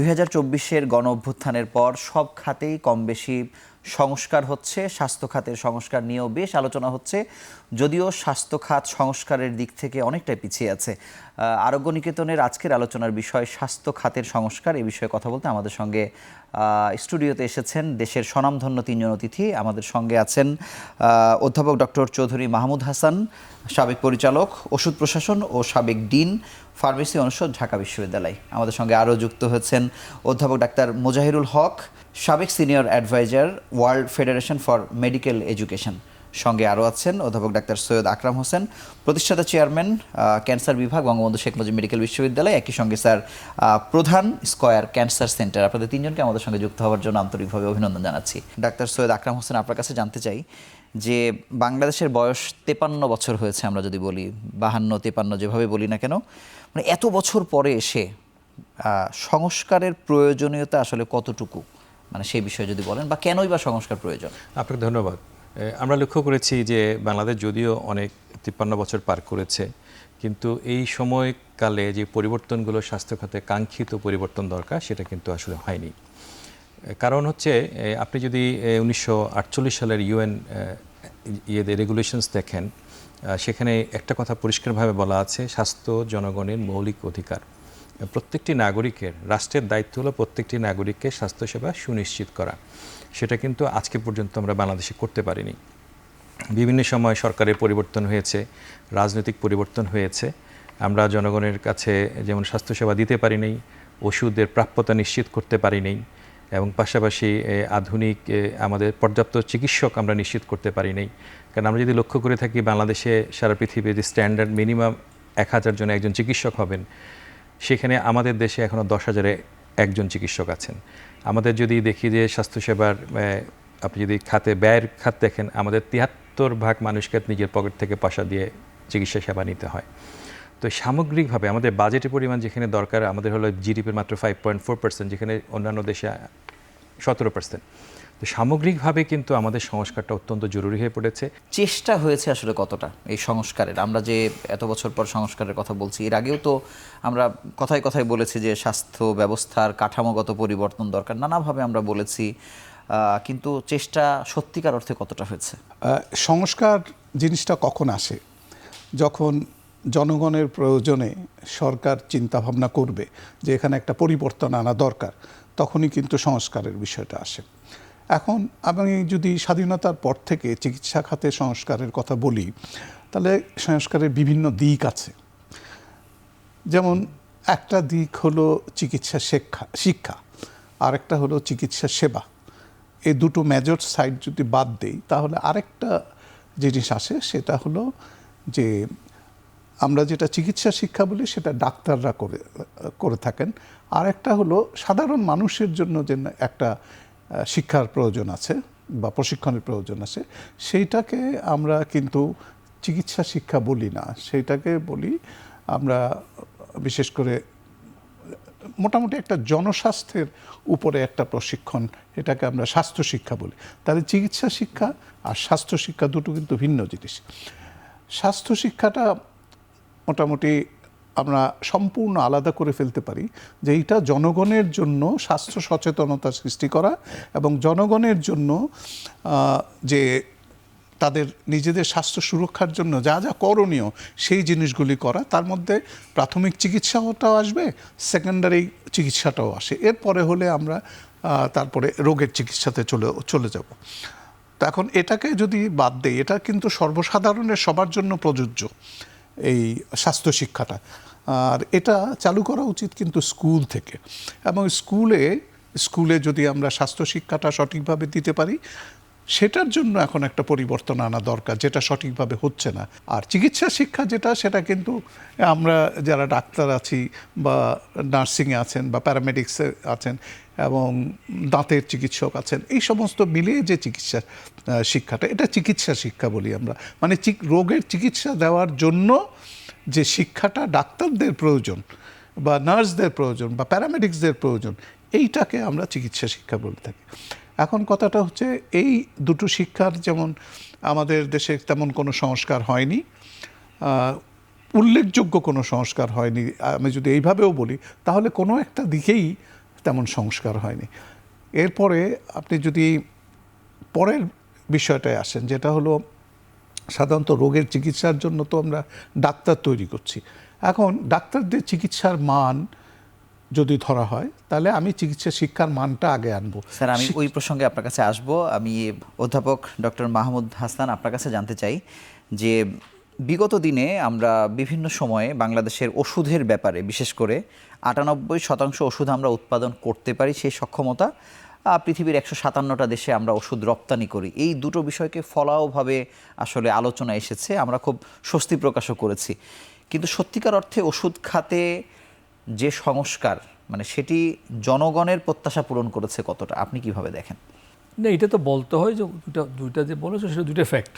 2024-এর গণ অভ্যুত্থানের পর সব খাতেই কম বেশি সংস্কার হচ্ছে। স্বাস্থ্য খাতের সংস্কার নিয়েও বেশ আলোচনা হচ্ছে, যদিও স্বাস্থ্য খাত সংস্কারের দিক থেকে অনেকটাই পিছিয়ে আছে। আরোগ্য নিকেতনের আজকের আলোচনার বিষয় স্বাস্থ্য খাতের সংস্কার। এই বিষয়ে কথা বলতে আমাদের সঙ্গে স্টুডিওতে এসেছেন দেশের স্বনামধন্য তিনজন অতিথি। আমাদের সঙ্গে আছেন অধ্যাপক ডক্টর চৌধুরী মাহমুদ হাসান, সাবেক পরিচালক ওষুধ প্রশাসন ও সাবেক ডিন ফার্মেসি অনুষদ, ঢাকা বিশ্ববিদ্যালয়। আমাদের সঙ্গে আরও যুক্ত হয়েছেন অধ্যাপক ডাক্তার মোজাহিরুল হক, সাবেক senior adviser, world federation for medical education. সঙ্গে আরও আছেন অধ্যাপক ডাক্তার সৈয়দ আকরাম হোসেন, প্রতিষ্ঠাতা চেয়ারম্যান, ক্যান্সার বিভাগ, বঙ্গবন্ধু শেখ মুজিব মেডিকেল বিশ্ববিদ্যালয়। একই সঙ্গে স্যার প্রধান, স্কয়ার ক্যান্সার সেন্টার। আপনাদের তিনজনকে আমাদের সঙ্গে যুক্ত হওয়ার জন্য আন্তরিকভাবে অভিনন্দন জানাচ্ছি। ডাক্তার সৈয়দ আকরাম হোসেন, আপনার কাছে জানতে চাই যে বাংলাদেশের বয়স 53 বছর হয়েছে, আমরা যদি বলি 52, 53 যেভাবে বলি না কেন, মানে এত বছর পরে এসে সংস্কারের প্রয়োজনীয়তা আসলে কতটুকু, মানে সেই বিষয়ে যদি বলেন, বা কেনই বা সংস্কার প্রয়োজন? আপনাকে ধন্যবাদ। আমরা লক্ষ্য করেছি যে বাংলাদেশ যদিও অনেক 53 বছর পার করেছে, কিন্তু এই সময়কালে যে পরিবর্তনগুলো স্বাস্থ্য খাতে কাঙ্ক্ষিত পরিবর্তন দরকার, সেটা কিন্তু আসলে হয়নি। কারণ হচ্ছে, আপনি যদি 1948 সালের ইউএন রেগুলেশনস দেখেন, সেখানে একটা কথা পরিষ্কারভাবে বলা আছে, স্বাস্থ্য জনগণের মৌলিক অধিকার। প্রত্যেকটি নাগরিকের, রাষ্ট্রের দায়িত্ব হলো প্রত্যেকটি নাগরিককে স্বাস্থ্যসেবা সুনিশ্চিত করা। সেটা কিন্তু আজকে পর্যন্ত আমরা বাংলাদেশে করতে পারিনি। বিভিন্ন সময় সরকারের পরিবর্তন হয়েছে, রাজনৈতিক পরিবর্তন হয়েছে, আমরা জনগণের কাছে যেমন স্বাস্থ্যসেবা দিতে পারি নাই, ওষুধের প্রাপ্যতা নিশ্চিত করতে পারি নাই, এবং পাশাপাশি আধুনিক আমাদের পর্যাপ্ত চিকিৎসক আমরা নিশ্চিত করতে পারি নাই। কারণ আমরা যদি লক্ষ্য করে থাকি, বাংলাদেশে সারা পৃথিবীর যে স্ট্যান্ডার্ড মিনিমাম 1000 জন একজন চিকিৎসক হবেন, সেখানে আমাদের দেশে এখনও 10,000-এ একজন চিকিৎসক আছেন। আমাদের যদি দেখি যে স্বাস্থ্যসেবার আপনি যদি ব্যয়ের খাত দেখেন, আমাদের 73% মানুষকে নিজের পকেট থেকে পয়সা দিয়ে চিকিৎসা সেবা নিতে হয়। তো সামগ্রিকভাবে আমাদের বাজেটের পরিমাণ যেখানে দরকার, আমাদের হলো জিডিপির মাত্র 5.4%, যেখানে অন্যান্য দেশে 17%। তো সামগ্রিকভাবে কিন্তু আমাদের সংস্কারটা অত্যন্ত জরুরি হয়ে পড়েছে। চেষ্টা হয়েছে আসলে কতটা এই সংস্কারের? আমরা যে এত বছর পর সংস্কারের কথা বলছি, এর আগেও তো আমরা কথায় কথায় বলেছি যে স্বাস্থ্য ব্যবস্থার কাঠামোগত পরিবর্তন দরকার, নানাভাবে আমরা বলেছি, কিন্তু চেষ্টা সত্যিকার অর্থে কতটা হয়েছে? সংস্কার জিনিসটা কখন আসে? যখন জনগণের প্রয়োজনে সরকার চিন্তাভাবনা করবে যে এখানে একটা পরিবর্তন আনা দরকার, তখনই কিন্তু সংস্কারের বিষয়টা আসে। এখন আমি যদি স্বাধীনতার পর থেকে চিকিৎসা খাতে সংস্কারের কথা বলি, তাহলে সংস্কারের বিভিন্ন দিক আছে। যেমন একটা দিক হলো চিকিৎসা শিক্ষা, আর একটা হলো চিকিৎসা সেবা। এই দুটো মেজর সাইড যদি বাদ দেই, তাহলে আরেকটা জিনিস আসে, সেটা হলো যে আমরা যেটা চিকিৎসা শিক্ষা বলি, সেটা ডাক্তাররা করে থাকেন। আর একটা হলো সাধারণ মানুষের জন্য যে একটা শিক্ষার প্রয়োজন আছে বা প্রশিক্ষণের প্রয়োজন আছে, সেইটাকে আমরা কিন্তু চিকিৎসা শিক্ষা বলি না, সেইটাকে বলি আমরা বিশেষ করে মোটামুটি একটা জনস্বাস্থ্যের উপরে একটা প্রশিক্ষণ, এটাকে আমরা স্বাস্থ্য শিক্ষা বলি। তাহলে চিকিৎসা শিক্ষা আর স্বাস্থ্য শিক্ষা দুটো কিন্তু ভিন্ন জিনিস। স্বাস্থ্য শিক্ষাটা মোটামুটি আমরা সম্পূর্ণ আলাদা করে ফেলতে পারি, যে এইটা জনগণের জন্য স্বাস্থ্য সচেতনতা সৃষ্টি করা এবং জনগণের জন্য যে তাদের নিজেদের স্বাস্থ্য সুরক্ষার জন্য যা যা করণীয় সেই জিনিসগুলি করা। তার মধ্যে প্রাথমিক চিকিৎসাটাও আসবে, সেকেন্ডারি চিকিৎসাটাও আসে, এরপরে হলে আমরা তারপরে রোগের চিকিৎসাতে চলে যাব। তো এখন এটাকে যদি বাদ দেই, এটা কিন্তু সর্বসাধারণের সবার জন্য প্রযোজ্য এই স্বাস্থ্য শিক্ষাটা। আর এটা চালু করা উচিত কিন্তু স্কুল থেকে, এবং স্কুলে যদি আমরা স্বাস্থ্য শিক্ষাটা সঠিকভাবে দিতে পারি, সেটার জন্য এখন একটা পরিবর্তন আনা দরকার, যেটা সঠিকভাবে হচ্ছে না। আর চিকিৎসা শিক্ষা যেটা, সেটা কিন্তু আমরা যারা ডাক্তার আছি বা নার্সিংয়ে আছেন বা প্যারামেডিক্সে আছেন এবং দাঁতের চিকিৎসক আছেন, এই সমস্ত মিলিয়ে যে চিকিৎসা শিক্ষাটা, এটা চিকিৎসা শিক্ষা বলি আমরা। মানে রোগের চিকিৎসা দেওয়ার জন্য যে শিক্ষাটা ডাক্তারদের প্রয়োজন বা নার্সদের প্রয়োজন বা প্যারামেডিক্সদের প্রয়োজন, এইটাকে আমরা চিকিৎসা শিক্ষা বলে থাকি। এখন কথাটা হচ্ছে, এই দুটো শিক্ষার যেমন আমাদের দেশে তেমন কোনো সংস্কার হয়নি, উল্লেখযোগ্য কোনো সংস্কার হয়নি। আমি যদি এইভাবেও বলি, তাহলে কোনো একটা দিকেই তেমন সংস্কার হয়নি। এরপরে আপনি যদি পরের বিষয়টায় আসেন, যেটা হলো সাধারণত রোগের চিকিৎসার জন্য তো আমরা ডাক্তার তৈরি করছি। এখন ডাক্তারদের চিকিৎসার মান যদি ধরা হয়, তাহলে আমি চিকিৎসা শিক্ষার মানটা আগে আনবো। স্যার, আমি ওই প্রসঙ্গে আপনার কাছে আসব। আমি অধ্যাপক ডক্টর মাহমুদ হাসান আপনার কাছে জানতে চাই যে বিগত দিনে আমরা বিভিন্ন সময়ে বাংলাদেশের ওষুধের ব্যাপারে, বিশেষ করে 98% ওষুধ আমরা উৎপাদন করতে পারি, সেই সক্ষমতা পৃথিবীর 157টা দেশে আমরা ওষুধ রপ্তানি করি। এই দুটো বিষয়কে ফলাওভাবে আসলে আলোচনা এসেছে, আমরা খুব স্বস্তি প্রকাশও করেছি। কিন্তু সত্যিকার অর্থে ওষুধ খাতে যে সংস্কার, মানে সেটি জনগণের প্রত্যাশা পূরণ করেছে কতটা, আপনি কিভাবে দেখেন? না, এটা তো বলতে হয় যে দুইটা যে বলেছো সেটা দুইটা ফ্যাক্ট।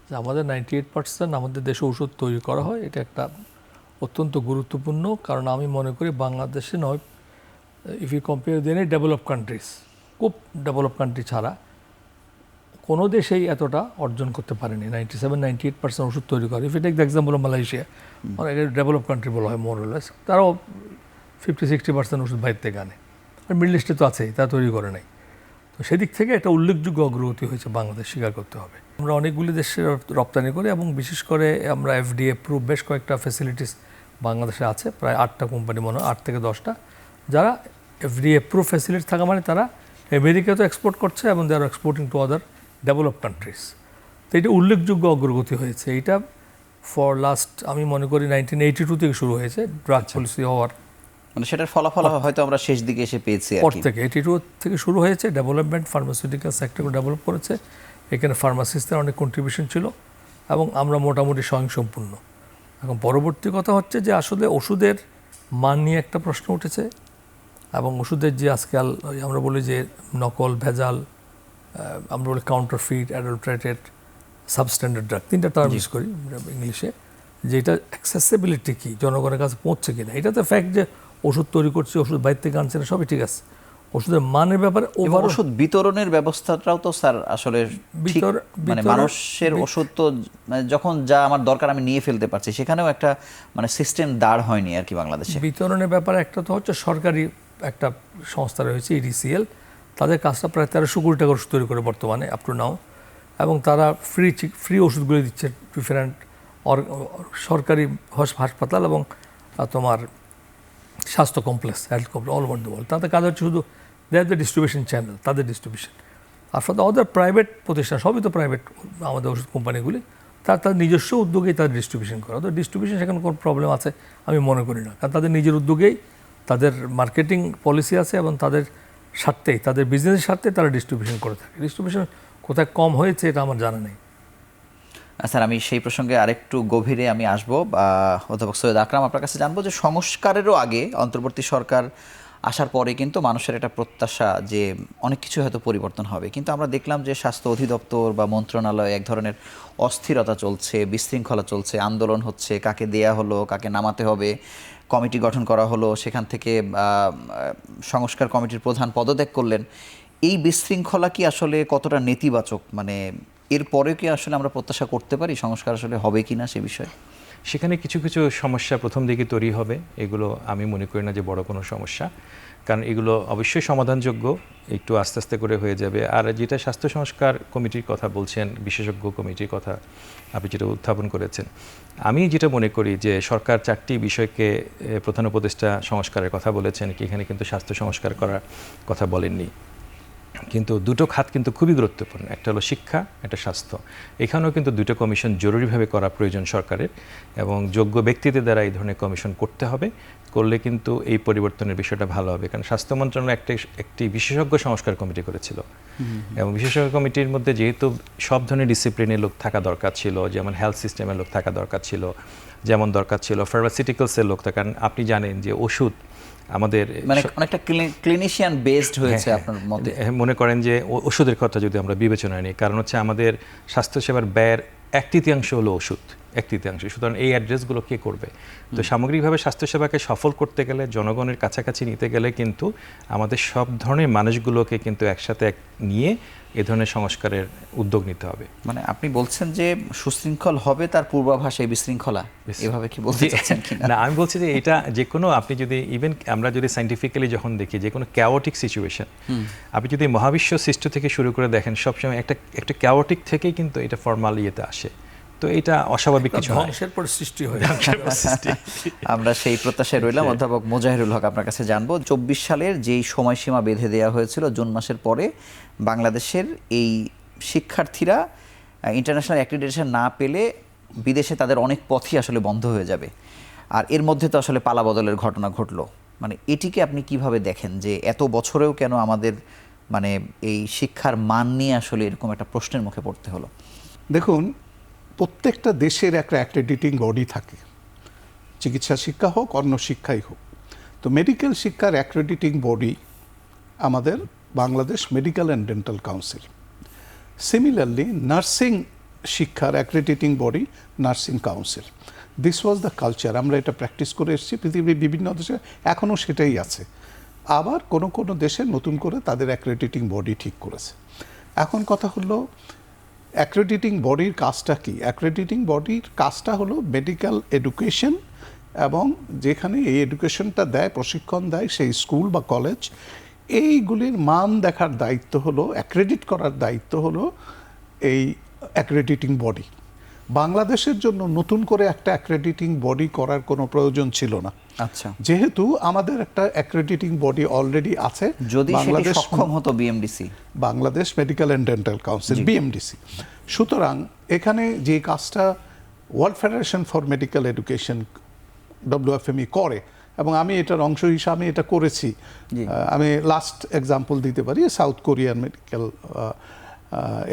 যে আমাদের 98% আমাদের দেশে ওষুধ তৈরি করা হয়, এটা একটা অত্যন্ত গুরুত্বপূর্ণ। কারণ আমি মনে করি বাংলাদেশে নয়, if you compare then develop countries, খুব ডেভেলপ কান্ট্রি ছাড়া কোনো দেশেই এতটা অর্জন করতে পারেনি। 97-98% ওষুধ তৈরি করে। If it take the example of Malaysia, অনেক ডেভেলপ কান্ট্রি বলা হয় মোরলেস, তারাও 50-60% ওষুধ বাইরে থেকে আনে। আর মিডল ইস্টে তো আছেই, তা তৈরি করে নাই। তো সেদিক থেকে একটা উল্লেখযোগ্য অগ্রগতি হয়েছে বাংলাদেশ, স্বীকার করতে হবে। আমরা অনেকগুলি দেশে রপ্তানি করি এবং বিশেষ করে আমরা FDA প্রুভ বেশ কয়েকটা ফ্যাসিলিটিস বাংলাদেশে আছে, প্রায় 8টা কোম্পানি মনে হয়, 8 থেকে 10টা, যারা FDA প্রুভ ফ্যাসিলিটি থাকা মানে তারা আমেরিকাতেও এক্সপোর্ট করছে এবং they are exporting to other develop countries. তো এটা উল্লেখযোগ্য অগ্রগতি হয়েছে। এটা ফর লাস্ট আমি মনে করি 1982 থেকে শুরু হয়েছে ড্রাগ পলিসি হওয়ার, মানে সেটার ফলাফল হয়তো আমরা শেষ দিকে এসে পেয়েছি আর পর কি। থেকে 82 থেকে শুরু হয়েছে ডেভেলপমেন্ট, ফার্মাসিউটিক্যাল সেক্টরকে ডেভেলপ করেছে। এখানে ফার্মাসিস্টদের অনেক কন্ট্রিবিউশন ছিল এবং আমরা মোটামুটি স্বয়ংসম্পূর্ণ। এখন পরবর্তী কথা হচ্ছে যে আসলে ওষুধের মান নিয়ে একটা প্রশ্ন উঠেছে এবং ওষুধের যে আজকাল আমরা বলি যে নকল, ভেজাল, আমরা বলি কাউন্টারফিট, অ্যাডাল্টারেটেড, সাবস্ট্যান্ডার্ড ড্রাগ, 3টা টার্ম ইউজ করি ইংলিশে, যে এটা অ্যাক্সেসিবিলিটি কি, জনগণের কাছে পৌঁছছে কিনা। এটা তো ফ্যাক্ট যে ওষুধ তৈরি করছে, ওষুধ বাইরে থেকে আনছে না, সবই ঠিক আছে। ওষুধের মানের ব্যাপারে এবং ওষুধ বিতরণের ব্যবস্থাটাও তো স্যার আসলে ঠিক, মানে মানুষের ওষুধ তো মানে যখন যা আমার দরকার আমি নিয়ে ফেলতে পারছি, সেখানেও একটা মানে সিস্টেম দাঁড় হয়নি আর কি বাংলাদেশে। বিতরণের ব্যাপারে একটা তো হচ্ছে সরকারি একটা সংস্থা রয়েছে EDCL, তাদের কাজটা প্রায় 1300 কোটি টাকা ওষুধ তৈরি করে বর্তমানে আপ টু নাও, এবং তারা ফ্রি ওষুধগুলো দিচ্ছে ডিফারেন্ট সরকারি হাসপাতাল এবং তোমার স্বাস্থ্য complex, health complex all over the world. তাদের কাজ হচ্ছে শুধু দেয়ার দ্য ডিস্ট্রিবিউশন চ্যানেল, তাদের ডিস্ট্রিবিউশন। আর ফলে ওদের প্রাইভেট প্রতিষ্ঠান, সবই তো প্রাইভেট আমাদের ওষুধ কোম্পানিগুলি, তাদের নিজস্ব উদ্যোগেই তাদের ডিস্ট্রিবিউশন করা। ওদের ডিস্ট্রিবিউশন সেখানে কোনো প্রবলেম আছে আমি মনে করি না, কারণ তাদের নিজের উদ্যোগেই তাদের মার্কেটিং পলিসি আছে এবং তাদের স্বার্থেই, তাদের বিজনেসের স্বার্থে তারা ডিস্ট্রিবিউশন করে থাকে। ডিস্ট্রিবিউশন কোথায় কম হয়েছে এটা আমার জানা নেই। স্যার, আমি সেই প্রসঙ্গে আরেকটু গভীরে আমি আসবো। অধ্যাপক সৈয়দ আকরাম, আপনার কাছে জানবো যে সংস্কারেরও আগে অন্তর্বর্তী সরকার আসার পরে কিন্তু মানুষের একটা প্রত্যাশা যে অনেক কিছু হয়তো পরিবর্তন হবে, কিন্তু আমরা দেখলাম যে স্বাস্থ্য অধিদপ্তর বা মন্ত্রণালয়ে এক ধরনের অস্থিরতা চলছে, বিশৃঙ্খলা চলছে, আন্দোলন হচ্ছে, কাকে দেয়া হলো, কাকে নামাতে হবে, কমিটি গঠন করা হলো, সেখান থেকে সংস্কার কমিটির প্রধান পদত্যাগ করলেন। এই বিশৃঙ্খলা কি আসলে কতটা নেতিবাচক, মানে এরপরেও কি আসলে আমরা প্রত্যাশা করতে পারি সংস্কার আসলে হবে কি না সে বিষয়ে? সেখানে কিছু কিছু সমস্যা প্রথম দিকে তৈরি হবে, এগুলো আমি মনে করি না যে বড় কোনো সমস্যা, কারণ এগুলো অবশ্যই সমাধানযোগ্য, একটু আস্তে আস্তে করে হয়ে যাবে। আর যেটা স্বাস্থ্য সংস্কার কমিটির কথা বলছেন, বিশেষজ্ঞ কমিটির কথা আপনি যেটা উত্থাপন করেছেন, আমি যেটা মনে করি যে সরকার 4টি বিষয়কে প্রধান উপদেষ্টা সংস্কারের কথা বলেছেন, কি এখানে কিন্তু স্বাস্থ্য সংস্কার করার কথা বলেননি। কিন্তু দুটো খাত কিন্তু খুবই গুরুত্বপূর্ণ, একটা হলো শিক্ষা, একটা স্বাস্থ্য। এখানেও কিন্তু দুটো কমিশন জরুরিভাবে করা প্রয়োজন সরকারের, এবং যোগ্য ব্যক্তিদের দ্বারা এই ধরনের কমিশন করতে হবে। করলে কিন্তু এই পরিবর্তনের বিষয়টা ভালো হবে, কারণ স্বাস্থ্য মন্ত্রণালয় একটি বিশেষজ্ঞ সংস্কার কমিটি করেছিল, এবং বিশেষজ্ঞ কমিটির মধ্যে যেহেতু সব ধরনের ডিসিপ্লিনের লোক থাকা দরকার ছিল, যেমন হেলথ সিস্টেমের লোক থাকা দরকার ছিল, যেমন দরকার ছিল ফার্মাসিউটিক্যালসের লোক থাকা। কারণ আপনি জানেন যে ওষুধ আমাদের মানে অনেকটা ক্লিনিশিয়ান বেসড হয়েছে আপনার মতে? মনে করেন যে ওষুধের কথা যদি আমরা বিবেচনায় নিই, কারণ হচ্ছে আমাদের স্বাস্থ্যসেবার ব্যয়ের 1/3 হলো ওষুধ, 1/3। সুতরাং এই অ্যাড্রেসগুলো কে করবে? তো সামগ্রিকভাবে স্বাস্থ্যসেবাকে সফল করতে গেলে, জনগণের কাছাকাছি নিতে গেলে কিন্তু আমাদের সব ধরনের মানুষগুলোকে কিন্তু একসাথে নিয়ে এ ধরনের সংস্কারের উদ্যোগ নিতে হবে। মানে আপনি বলছেন যে সুশৃঙ্খল হবে তার পূর্বাভাস এই বিশৃঙ্খলা, এভাবে কি বলতে চাচ্ছেন কিনা? না, আমি বলছি যে এটা যে কোনো, আপনি যদি ইভেন আমরা যদি সাইন্টিফিক্যালি যখন দেখি যে কোনো ক্যাওটিক সিচুয়েশন, আপনি যদি মহাবিশ্ব সৃষ্টি থেকে শুরু করে দেখেন, সবসময় একটা ক্যাওটিক থেকেই কিন্তু এটা ফর্মাল ইয়েতে আসে। তো এটা অস্বাভাবিক কিছু নয়, ধ্বংসের পর সৃষ্টি হয়। আমরা সেই প্রত্যাশায় রইলাম। অধ্যাপক মোজাহিরুল হক, আপনার কাছে জানবো 24 সালের যেই সময়সীমা বেঁধে দেওয়া হয়েছিল জুন মাসের পরে বাংলাদেশের এই শিক্ষার্থীরা ইন্টারন্যাশনাল অ্যাক্রিডিটেশন না পেলে বিদেশে তাদের অনেক পথই আসলে বন্ধ হয়ে যাবে, আর এর মধ্যে তো আসলে পালাবদলের ঘটনা ঘটলো। মানে এটিকে আপনি কিভাবে দেখেন যে এত বছরেও কেন আমাদের মানে এই শিক্ষার মান নিয়ে আসলে এরকম একটা প্রশ্নের মুখে পড়তে হলো? দেখুন, প্রত্যেকটা দেশের একটা অ্যাক্রেডিটিং বডি থাকে, চিকিৎসা শিক্ষা হোক অন্য শিক্ষাই হোক। তো মেডিকেল শিক্ষার অ্যাক্রেডিটিং বডি আমাদের Bangladesh medical and dental council. Similarly nursing শিক্ষার accrediting body nursing council. This was the culture, আমরা এটা প্র্যাকটিস করে এসেছি, পৃথিবীর বিভিন্ন দেশে এখনও সেটাই আছে। আবার কোনো কোনো দেশে নতুন করে তাদের অ্যাক্রেডিটিং বডি ঠিক করেছে। এখন কথা হলো অ্যাক্রেডিটিং বডির কাজটা কি? অ্যাক্রেডিটিং বডির কাজটা হলো মেডিকেল এডুকেশন, এবং যেখানে এই এডুকেশনটা দেয়, প্রশিক্ষণ দেয় সেই স্কুল বা কলেজ, এইগুলির মান দেখার দায়িত্ব হলো, অ্যাক্রেডিট করার দায়িত্ব হলো এই অ্যাক্রেডিটিং বডি। বাংলাদেশের জন্য নতুন করে একটা অ্যাক্রেডিটিং বডি করার কোনো প্রয়োজন ছিল না। আচ্ছা, যেহেতু আমাদের একটা অ্যাক্রেডিটিং বডি অলরেডি আছে, যদি সেটি বাংলাদেশ সক্ষম হতো BMDC, Bangladesh medical and dental council, BMDC. সুতরাং এখানে যে কাজটা world federation for medical education WFME করে, এবং আমি এটার অংশ হিসাবে এটা করেছি। আমি লাস্ট এক্সাম্পল দিতে পারি, সাউথ কোরিয়ান মেডিকেল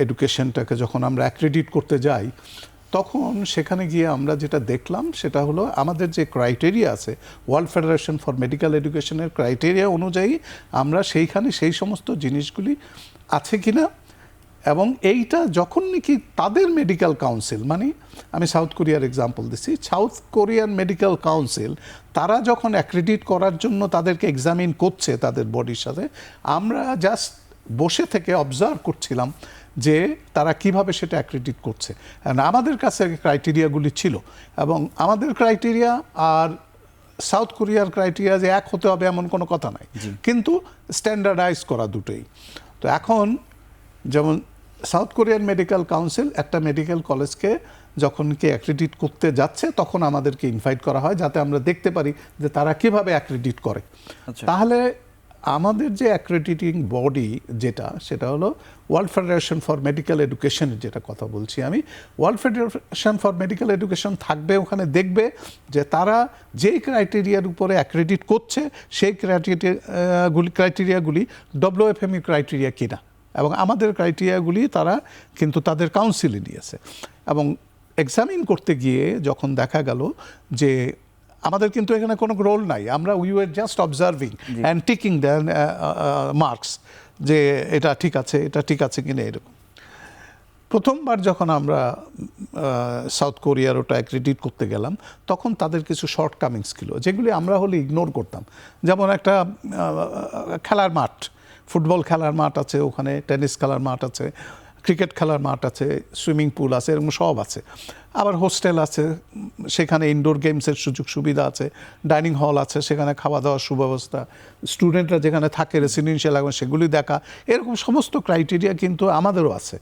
এডুকেশনটাকে যখন আমরা অ্যাক্রেডিট করতে যাই, তখন সেখানে গিয়ে আমরা যেটা দেখলাম সেটা হলো আমাদের যে ক্রাইটেরিয়া আছে ওয়ার্ল্ড ফেডারেশন ফর মেডিকেল এডুকেশনের ক্রাইটেরিয়া অনুযায়ী আমরা সেইখানে সেই সমস্ত জিনিসগুলি আছে কিনা, এবং এইটা যখন নাকি তাদের মেডিকেল কাউন্সিল, মানে আমি সাউথ কোরিয়ার এক্সাম্পল দিচ্ছি, সাউথ কোরিয়ান মেডিকেল কাউন্সিল তারা যখন অ্যাক্রেডিট করার জন্য তাদেরকে এক্সামিন করছে তাদের বডির সাথে, আমরা জাস্ট বসে থেকে অবজার্ভ করছিলাম যে তারা কিভাবে সেটা অ্যাক্রেডিট করছে। আমাদের কাছে ক্রাইটেরিয়াগুলি ছিল, এবং আমাদের ক্রাইটেরিয়া আর সাউথ কোরিয়ার ক্রাইটেরিয়া যে এক হতে হবে এমন কোনো কথা নাই, কিন্তু স্ট্যান্ডার্ডাইজ করা দুটোই। তো এখন যেমন সাউথ কোরিয়ান মেডিকেল কাউন্সিল একটা মেডিকেল কলেজকে যখন কি অ্যাক্রেডিট করতে যাচ্ছে, তখন আমাদেরকে ইনভাইট করা হয় যাতে আমরা দেখতে পারি যে তারা কিভাবে অ্যাক্রেডিট করে। তাহলে আমাদের যে অ্যাক্রেডিটিং বডি যেটা, সেটা হলো ওয়ার্ল্ড ফেডারেশন ফর মেডিকেল এডুকেশনের যেটা কথা বলছি আমি, world federation for medical education থাকবে ওখানে, দেখবে যে তারা যেই ক্রাইটেরিয়ার উপরে অ্যাক্রেডিট করছে সেই ক্রাইটেরিয়াগুলি WFME ক্রাইটেরিয়া কিনা, এবং আমাদের ক্রাইটেরিয়াগুলি তারা কিন্তু তাদের কাউন্সিলে নিয়েছে। এবং এক্সামিন করতে গিয়ে যখন দেখা গেল যে আমাদের কিন্তু এখানে কোনো রোল নাই, আমরা we were just observing and ticking the marks, যে এটা ঠিক আছে, এটা ঠিক আছে কিনা এরকম। প্রথমবার যখন আমরা সাউথ কোরিয়ার ওটা অ্যাক্রেডিট করতে গেলাম, তখন তাদের কিছু শর্টকামিংস ছিল যেগুলি আমরা হলে ইগনোর করতাম। যেমন একটা খেলার মাঠ, ফুটবল খেলার মাঠ আছে ওখানে, টেনিস খেলার মাঠ আছে, ক্রিকেট খেলার মাঠ আছে, সুইমিং পুল আছে, এরকম সব আছে। আবার হোস্টেল আছে, সেখানে ইনডোর গেমসের সুযোগ সুবিধা আছে, ডাইনিং হল আছে, সেখানে খাওয়া দাওয়ার সুব্যবস্থা, স্টুডেন্টরা যেখানে থাকে রেসিডেন্সিয়াল এবং সেগুলি দেখা, এরকম সমস্ত ক্রাইটেরিয়া কিন্তু আমাদেরও আছে।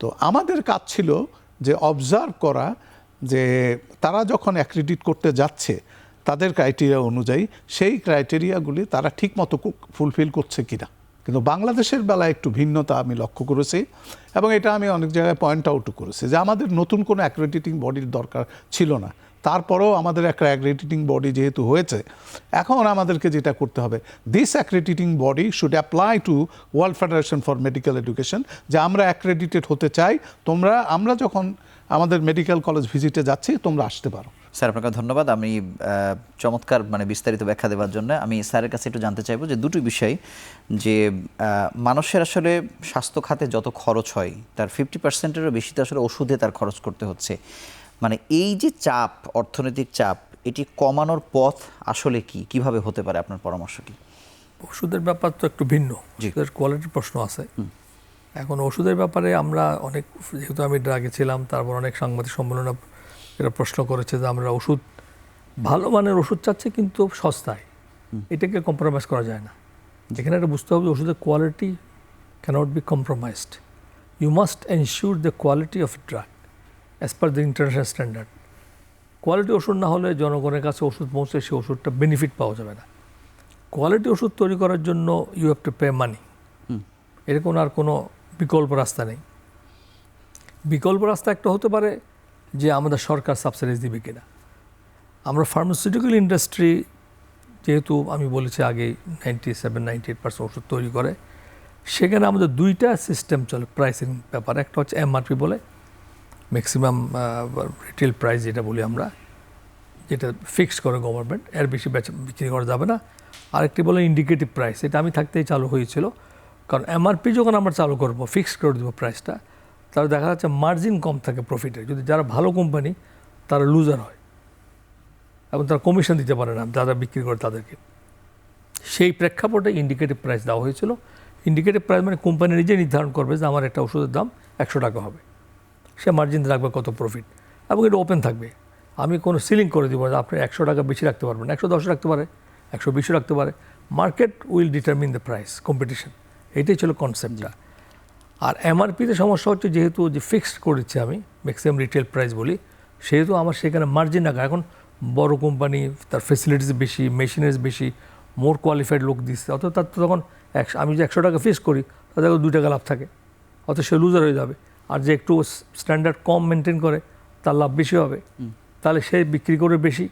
তো আমাদের কাজ ছিল যে অবজার্ভ করা যে তারা যখন অ্যাক্রেডিট করতে যাচ্ছে তাদের ক্রাইটেরিয়া অনুযায়ী সেই ক্রাইটেরিয়াগুলি তারা ঠিক মতো ফুলফিল করছে কিনা। কিন্তু বাংলাদেশের বেলায় একটু ভিন্নতা আমি লক্ষ্য করেছি, এবং এটা আমি অনেক জায়গায় পয়েন্ট আউটও করেছি যে আমাদের নতুন কোনো অ্যাক্রেডিটিং বডির দরকার ছিল না। তারপরেও আমাদের একটা অ্যাক্রেডিটিং বডি যেহেতু হয়েছে, এখন আমাদেরকে যেটা করতে হবে, this accrediting body should apply to world federation for medical education, যে আমরা অ্যাক্রেডিটেড হতে চাই, আমরা যখন আমাদের মেডিকেল কলেজ ভিজিটে যাচ্ছি তোমরা আসতে পারো। স্যার, আপনাকে ধন্যবাদ। আমি চমৎকার বিস্তারিত ব্যাখ্যা দেওয়ার জন্য আমি স্যারের কাছে একটু জানতে চাইবো যে দুটো বিষয়, যে মানুষের আসলে স্বাস্থ্য খাতে যত খরচ হয় তার 50%-এরও বেশি তো আসলে ওষুধে তার খরচ করতে হচ্ছে। মানে এই যে চাপ, অর্থনৈতিক চাপ, এটি কমানোর পথ আসলে কিভাবে হতে পারে, আপনার পরামর্শ কি? ওষুধের ব্যাপার তো একটু ভিন্ন, ওষুধের কোয়ালিটির প্রশ্ন আছে। এখন ওষুধের ব্যাপারে আমরা অনেক, যেহেতু আমি ড্রাগে ছিলাম, তারপর অনেক সাংবাদিক সম্মেলনে এরা প্রশ্ন করেছে যে আমরা ওষুধ, ভালো মানের ওষুধ চাচ্ছি কিন্তু সস্তায়, এটাকে কম্প্রোমাইজ করা যায় না। এখানে একটা বুঝতে হবে ওষুধের quality cannot be compromised. You must ensure the quality of drug as per the international standard. Quality ওষুধ না হলে জনগণের কাছে ওষুধ পৌঁছে সেই ওষুধটা বেনিফিট পাওয়া যাবে না। কোয়ালিটি ওষুধ তৈরি করার জন্য ইউ হ্যাভ টু পে মানি, এরকম আর কোনো বিকল্প রাস্তা নেই। বিকল্প রাস্তা একটা হতে পারে যে আমাদের সরকার সাবসিডিজ দিবে কিনা। আমরা ফার্মাসিউটিক্যাল ইন্ডাস্ট্রি, যেহেতু আমি বলেছি আগে 97-98% ওষুধ তৈরি করে, সেখানে আমাদের দুইটা সিস্টেম চলে প্রাইসিং ব্যাপারে। একটা হচ্ছে এমআরপি বলে, ম্যাক্সিমাম রিটেল প্রাইস যেটা বলি আমরা, যেটা ফিক্সড করে গভর্নমেন্ট, এর বেশি বিক্রি করা যাবে না। আরেকটি বলে ইন্ডিকেটিভ প্রাইস, এটা আমি থাকতেই চালু হয়েছিল। কারণ এমআরপি যখন আমরা চালু করবো, ফিক্সড করে দেবো প্রাইসটা, তাহলে দেখা যাচ্ছে মার্জিন কম থাকে প্রফিটের। যদি যারা ভালো কোম্পানি তারা লুজার হয় এবং তারা কমিশন দিতে পারে না যারা বিক্রি করে তাদেরকে। সেই প্রেক্ষাপটে ইন্ডিকেটিভ প্রাইস দেওয়া হয়েছিল। ইন্ডিকেটিভ প্রাইস মানে কোম্পানি নিজে নির্ধারণ করবে যে আমার একটা ওষুধের দাম 100 টাকা হবে, সে মার্জিন রাখবে কত প্রফিট, এবং এটা ওপেন থাকবে। আমি কোনো সিলিং করে দিব না, আপনি 100 টাকা বেশি রাখতে পারবেন, 110 রাখতে পারে, 120 রাখতে পারে। Market will determine the price, competition, এটাই ছিল কনসেপ্টটা। আর এমআরপিতে সমস্যা হচ্ছে, যেহেতু যে ফিক্সড করেছি আমি, ম্যাক্সিমাম রিটেল প্রাইস বলি, সেহেতু আমার সেখানে মার্জিন রাখা। এখন বড় কোম্পানি, তার ফেসিলিটিস বেশি, মেশিনারিজ বেশি, মোর কোয়ালিফাইড লোক দিচ্ছে, অথবা তার তো তখন আমি যে 100 টাকা ফিক্স করি, তাদের 2 টাকা লাভ থাকে, অত সে লুজার হয়ে যাবে। আর যে একটু স্ট্যান্ডার্ড কম মেনটেন করে, তার লাভ বেশি হবে, তাহলে সে বিক্রি করে বেশি,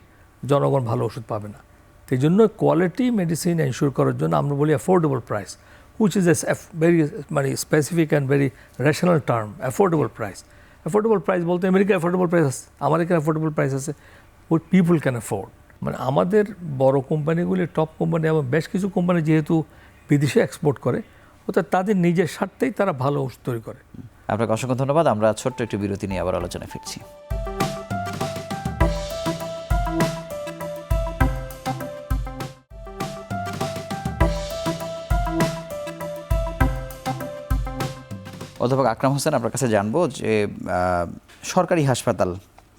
জনগণ ভালো ওষুধ পাবে না। সেই জন্য কোয়ালিটি মেডিসিন এনশিওর করার জন্য আমরা বলি affordable price, which is a very মানে specific and very rational term, affordable price. Affordable price বলতে আমেরিকা অ্যাফোর্ডেবল প্রাইস আছে, আমার এখানে অ্যাফোর্ডেবল প্রাইস আছে, উইথ পিপুল ক্যান অ্যাফোর্ড। মানে আমাদের বড় কোম্পানিগুলি, টপ কোম্পানি এবং বেশ কিছু কোম্পানি যেহেতু বিদেশে এক্সপোর্ট করে, অর্থাৎ তাদের নিজের স্বার্থেই তারা ভালো ওষুধ তৈরি করে। আপনাকে অসংখ্য ধন্যবাদ। আমরা ছোট্ট একটি বিরতি নিয়ে আবার আলোচনায় ফিরছি। অধ্যাপক আকরাম হোসেন, আপনার কাছে জানবো যে সরকারি হাসপাতাল